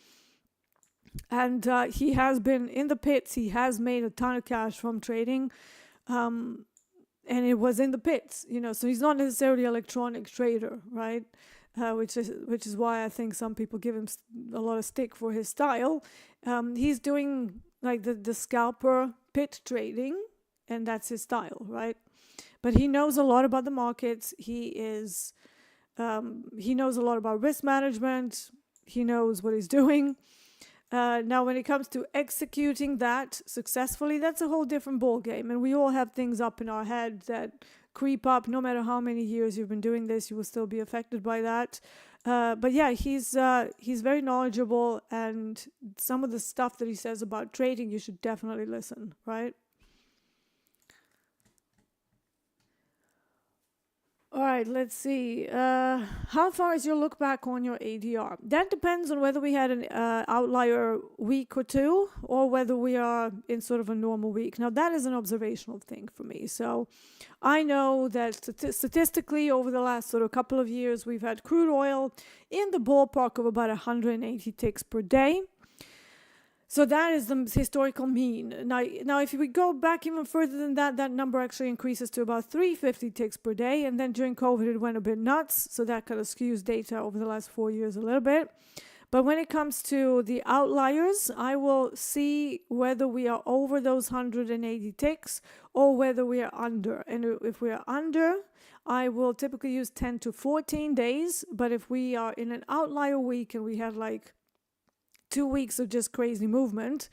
And he has been in the pits. He has made a ton of cash from trading. And it was in the pits, so he's not necessarily an electronic trader, right? Which is why I think some people give him a lot of stick for his style. He's doing like the scalper pit trading, and that's his style, right? But he knows a lot about the markets. He knows a lot about risk management. He knows what he's doing. Now, when it comes to executing that successfully, that's a whole different ball game. And we all have things up in our head that creep up. No matter how many years you've been doing this, you will still be affected by that. But yeah, he's very knowledgeable, and some of the stuff that he says about trading, you should definitely listen, right? All right, let's see. How far is your look back on your ADR? That depends on whether we had an outlier week or two, or whether we are in sort of a normal week. Now, that is an observational thing for me. So I know that statistically over the last sort of couple of years, we've had crude oil in the ballpark of about 180 ticks per day. So that is the historical mean. Now, if we go back even further than that, that number actually increases to about 350 ticks per day. And then during COVID, it went a bit nuts. So that kind of skews data over the last 4 years a little bit. But when it comes to the outliers, I will see whether we are over those 180 ticks or whether we are under. And if we are under, I will typically use 10 to 14 days. But if we are in an outlier week and we had like 2 weeks of just crazy movement,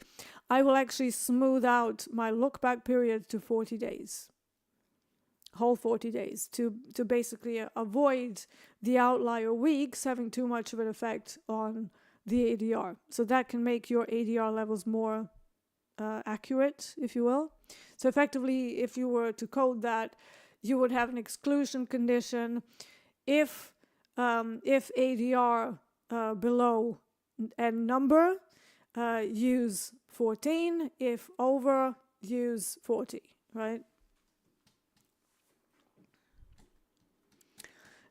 I will actually smooth out my look back period to 40 days. Whole 40 days to basically avoid the outlier weeks having too much of an effect on the ADR. So that can make your ADR levels more accurate, if you will. So effectively, if you were to code that, you would have an exclusion condition if ADR below and number, use 14. If over, use 40, right?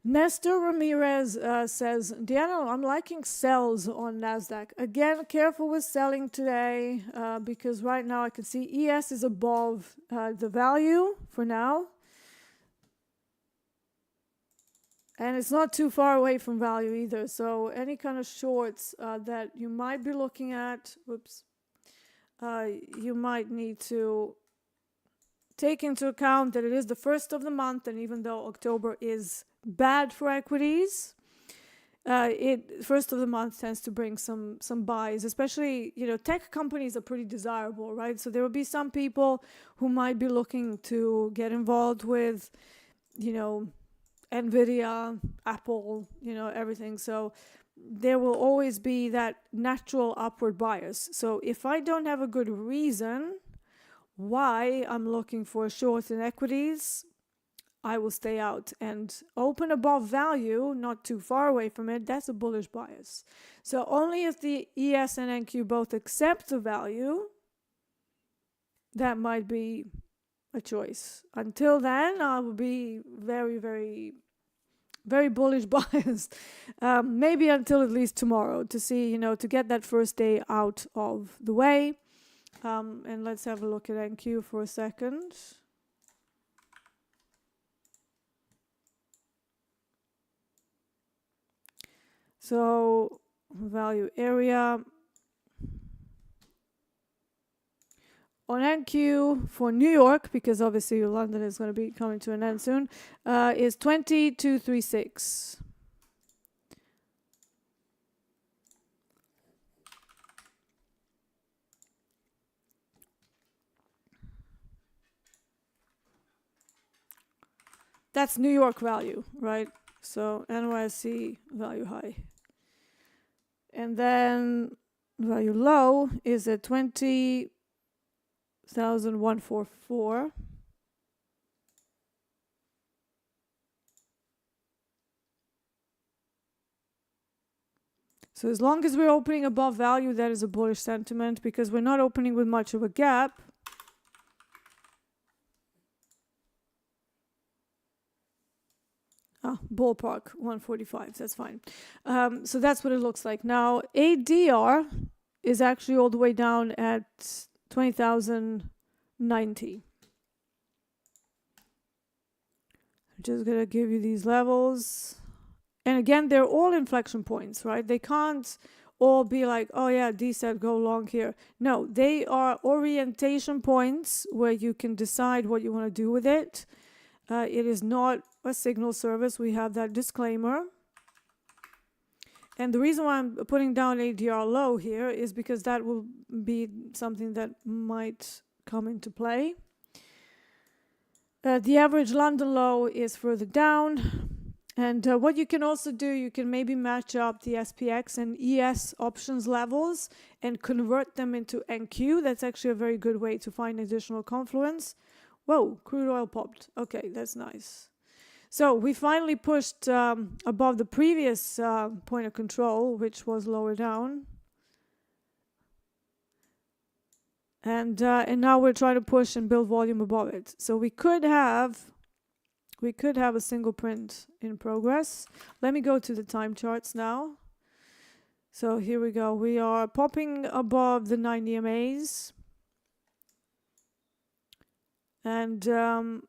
Nestor Ramirez says, Deeyana, I'm liking sells on NASDAQ. Again, careful with selling today because right now I can see ES is above the value for now. And it's not too far away from value either. So any kind of shorts that you might be looking at, you might need to take into account that it is the first of the month. And even though October is bad for equities, first of the month tends to bring some buys, especially, tech companies are pretty desirable, right? So there will be some people who might be looking to get involved with, Nvidia, Apple, everything. So there will always be that natural upward bias. So if I don't have a good reason why I'm looking for short in equities, I will stay out and open above value, not too far away from it. That's a bullish bias. So only if the ES and NQ both accept the value, that might be a choice. Until then, I will be very, very, very bullish biased. Maybe until at least tomorrow to see, to get that first day out of the way. And let's have a look at NQ for a second. So value area. On NQ for New York, because obviously London is going to be coming to an end soon, is 2236. That's New York value, right? So NYSE value high. And then value low is at 20,144. So as long as we're opening above value, that is a bullish sentiment because we're not opening with much of a gap. Ballpark 145, that's fine. So that's what it looks like. Now, ADR is actually all the way down at 20,090. I'm just going to give you these levels. And again, they're all inflection points, right? They can't all be like, oh yeah, Dee said go long here. No, they are orientation points where you can decide what you want to do with it. It is not a signal service. We have that disclaimer. And the reason why I'm putting down ADR low here is because that will be something that might come into play. The average London low is further down. And what you can also do, you can maybe match up the SPX and ES options levels and convert them into NQ. That's actually a very good way to find additional confluence. Whoa, crude oil popped. Okay, that's nice. So we finally pushed above the previous point of control, which was lower down. And now we're trying to push and build volume above it. So we could have a single print in progress. Let me go to the time charts now. So here we go. We are popping above the 9 EMAs. And, trying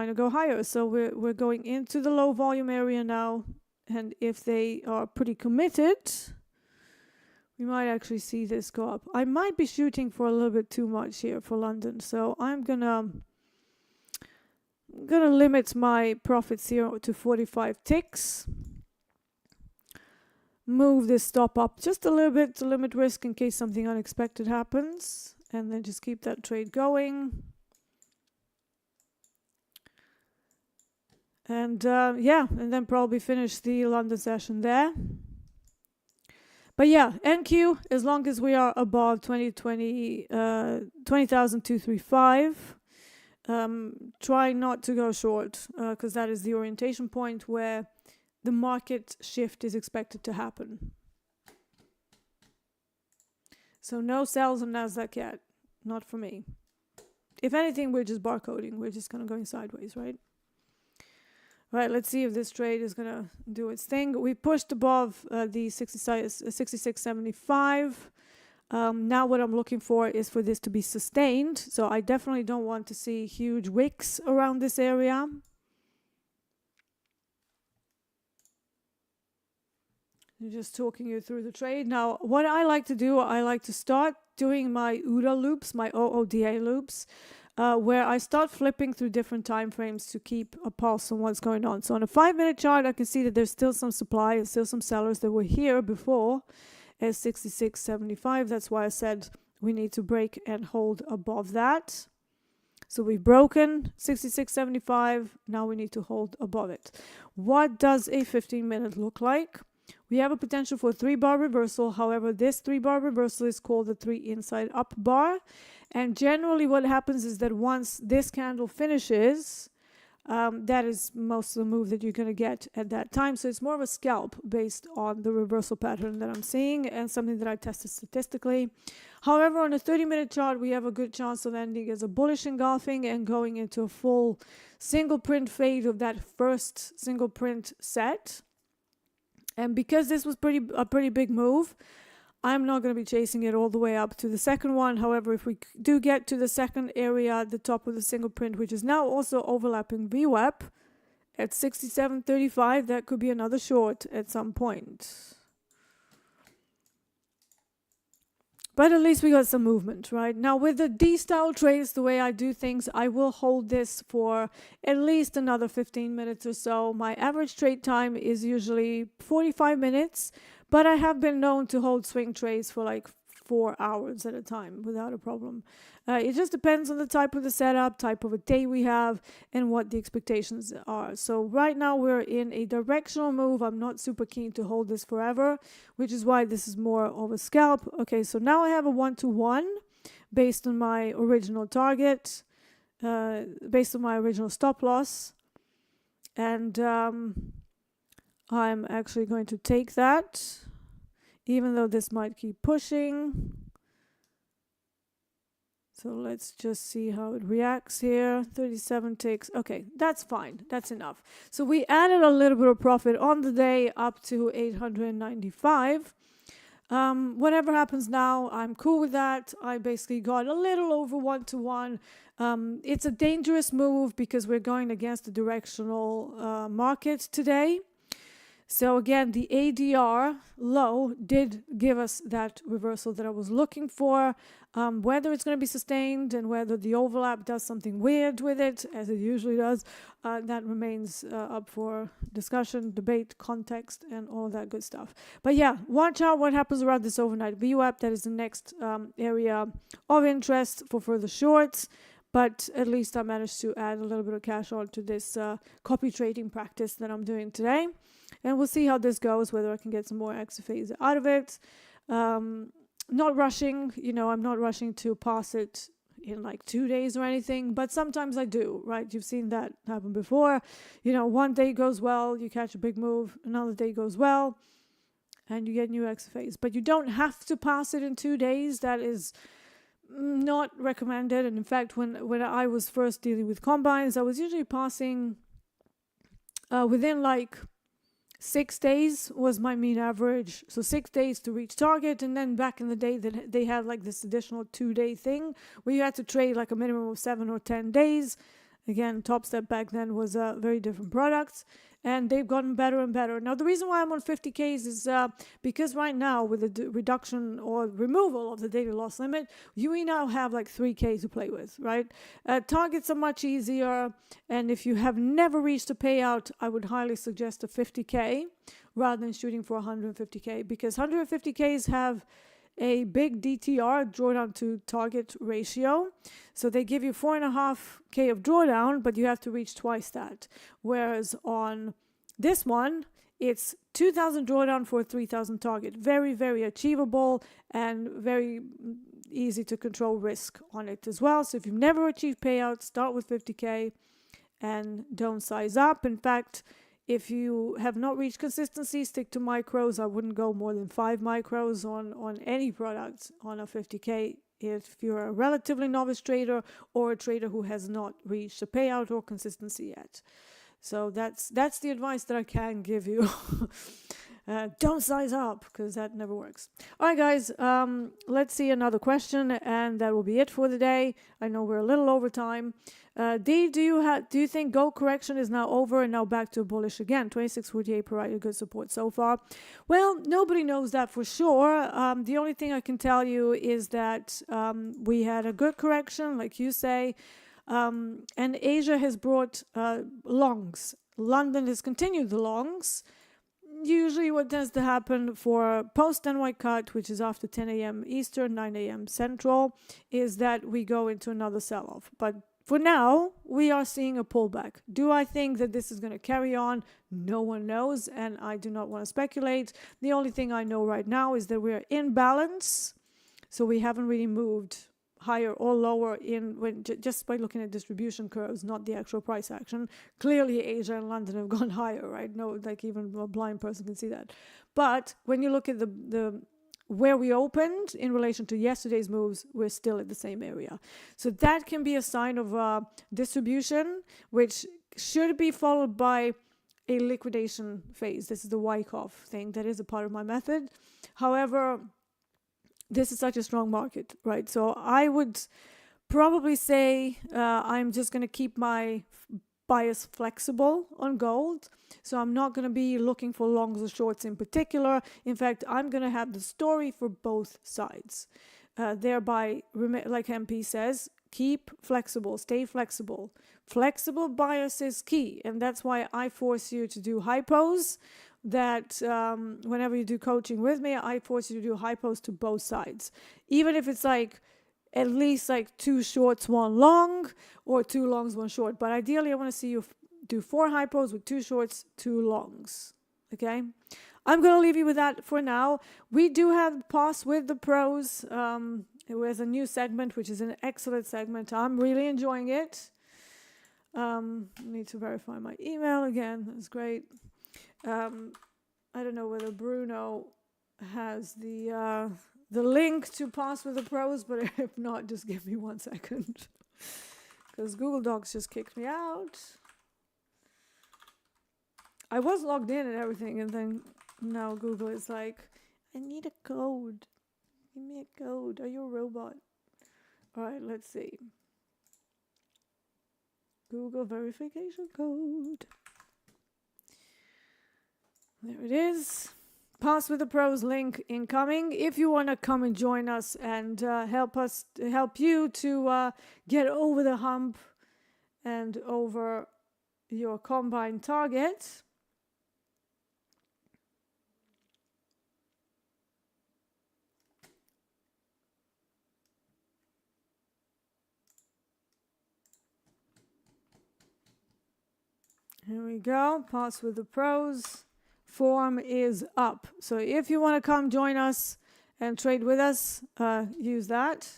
to go higher. So we're going into the low volume area now. And if they are pretty committed, we might actually see this go up. I might be shooting for a little bit too much here for London. So I'm gonna limit my profits here to 45 ticks. Move this stop up just a little bit to limit risk in case something unexpected happens, and then just keep that trade going. And and then probably finish the London session there. But yeah, NQ, as long as we are above 20,235, try not to go short, because that is the orientation point where the market shift is expected to happen. So no sells on NASDAQ yet. Not for me. If anything, we're just barcoding. We're just kind of going sideways, right? Right, let's see if this trade is going to do its thing. We pushed above the 66.75. Now what I'm looking for is for this to be sustained. So I definitely don't want to see huge wicks around this area. I'm just talking you through the trade. Now, what I like to do, I like to start doing my OODA loops, my OODA loops, where I start flipping through different time frames to keep a pulse on what's going on. So on a 5-minute chart, I can see that there's still some supply and still some sellers that were here before at 66.75. That's why I said we need to break and hold above that. So we've broken 66.75. Now we need to hold above it. What does a 15-minute look like? We have a potential for a 3-bar reversal. However, this 3-bar reversal is called the 3 inside up bar. And generally what happens is that once this candle finishes, that is most of the move that you're going to get at that time. So it's more of a scalp based on the reversal pattern that I'm seeing and something that I tested statistically. However, on a 30-minute chart, we have a good chance of ending as a bullish engulfing and going into a full single print fade of that first single print set. And because this was a pretty big move, I'm not going to be chasing it all the way up to the second one. However, if we do get to the second area at the top of the single print, which is now also overlapping VWAP at 67.35, that could be another short at some point. But at least we got some movement, right? Now with the D-style trades, the way I do things, I will hold this for at least another 15 minutes or so. My average trade time is usually 45 minutes, but I have been known to hold swing trades for like 4 hours at a time without a problem. It just depends on the type of the setup, type of a day we have, and what the expectations are. So right now we're in a directional move. I'm not super keen to hold this forever, which is why this is more of a scalp. Okay, so now I have a 1-to-1 based on my original target, based on my original stop loss. And I'm actually going to take that, even though this might keep pushing. So let's just see how it reacts here. 37 ticks. Okay, that's fine. That's enough. So we added a little bit of profit on the day up to 895. Whatever happens now, I'm cool with that. I basically got a little over 1-to-1. It's a dangerous move because we're going against the directional market today. So again, the ADR low did give us that reversal that I was looking for. Whether it's going to be sustained and whether the overlap does something weird with it, as it usually does, that remains up for discussion, debate, context, and all that good stuff. But yeah, watch out what happens around this overnight VWAP. That is the next area of interest for further shorts. But at least I managed to add a little bit of cash on to this copy trading practice that I'm doing today. And we'll see how this goes, whether I can get some more XFAs out of it. Not rushing, I'm not rushing to pass it in like 2 days or anything, but sometimes I do, right? You've seen that happen before. One day goes well, you catch a big move, another day goes well, and you get new XFAs. But you don't have to pass it in 2 days. That is not recommended. And in fact, when I was first dealing with combines, I was usually passing within like 6 days was my mean average. So 6 days to reach target. And then back in the day, that they had like this additional 2-day thing where you had to trade like a minimum of 7 or 10 days. Again, Topstep back then was a very different product, and they've gotten better and better. Now, the reason why I'm on 50Ks is because right now, with the reduction or removal of the daily loss limit, we now have like 3K to play with, right? Targets are much easier, and if you have never reached a payout, I would highly suggest a 50K rather than shooting for 150K, because 150Ks have a big DTR, drawdown to target ratio. So they give you 4.5K of drawdown, but you have to reach twice that. Whereas on this one, it's 2,000 drawdown for a 3,000 target. Very, very achievable and very easy to control risk on it as well. So if you've never achieved payouts, start with 50K and don't size up. In fact, if you have not reached consistency, stick to micros. I wouldn't go more than 5 micros on any product on a 50K if you're a relatively novice trader or a trader who has not reached a payout or consistency yet. So that's the advice that I can give you. Don't size up, because that never works. All right, guys, let's see another question, and that will be it for the day. I know we're a little over time. Dee, do you think gold correction is now over and now back to bullish again? 26.48 provided good support so far. Well, nobody knows that for sure. The only thing I can tell you is that we had a good correction, like you say, and Asia has brought longs. London has continued the longs. Usually what tends to happen for post-NY cut, which is after 10 a.m. Eastern, 9 a.m. Central, is that we go into another sell-off. But for now, we are seeing a pullback. Do I think that this is going to carry on? No one knows, and I do not want to speculate. The only thing I know right now is that we're in balance, so we haven't really moved higher or lower just by looking at distribution curves, not the actual price action. Clearly, Asia and London have gone higher, right? No, like even a blind person can see that. But when you look at the where we opened in relation to yesterday's moves, we're still at the same area. So that can be a sign of distribution, which should be followed by a liquidation phase. This is the Wyckoff thing. That is a part of my method. However, this is such a strong market, right? So I would probably say I'm just going to keep my bias flexible on gold. So I'm not going to be looking for longs or shorts in particular. In fact, I'm going to have the story for both sides. Thereby, like MP says, keep flexible, stay flexible. Flexible bias is key. And that's why I force you to do hypos. That whenever you do coaching with me, I force you to do hypos to both sides. Even if it's like at least like 2 shorts, 1 long, or 2 longs, 1 short. But ideally, I want to see you do 4 hypos with 2 shorts, 2 longs. Okay? I'm going to leave you with that for now. We do have Pass with the Pros. It was a new segment, which is an excellent segment. I'm really enjoying it. Need to verify my email again. That's great. I don't know whether Bruno has the link to Pass with the Pros, but if not, just give me 1 second. Because Google Docs just kicked me out. I was logged in and everything, and then now Google is like, I need a code. Give me a code. Are you a robot? All right, let's see. Google verification code. There it is. Pass with the Pros link incoming. If you want to come and join us and help you to get over the hump and over your combined target. Here we go. Pass with the Pros. Form is up. So if you want to come join us and trade with us, use that.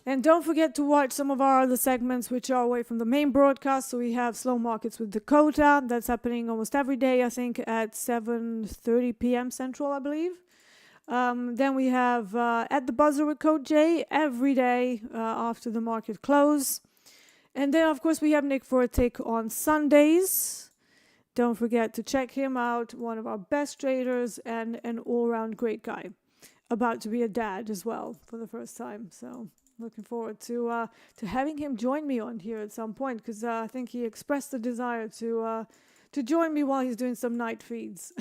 And don't forget to watch some of our other segments which are away from the main broadcast. So we have Slow Markets with Dakota. That's happening almost every day, I think, at 7:30 p.m. Central, I believe. Then we have At the Buzzer with Code J every day after the market close. And then, of course, we have Nick for a Tick on Sundays. Don't forget to check him out, one of our best traders and an all-around great guy. About to be a dad as well for the first time. So looking forward to having him join me on here at some point, because I think he expressed the desire to join me while he's doing some night feeds.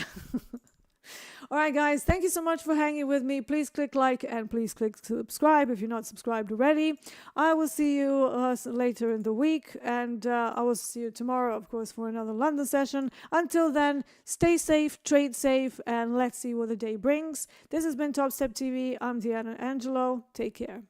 All right, guys, thank you so much for hanging with me. Please click like and please click subscribe if you're not subscribed already. I will see you later in the week, and I will see you tomorrow, of course, for another London session. Until then, stay safe, trade safe, and let's see what the day brings. This has been TopstepTV. I'm Deeyana Angelo. Take care.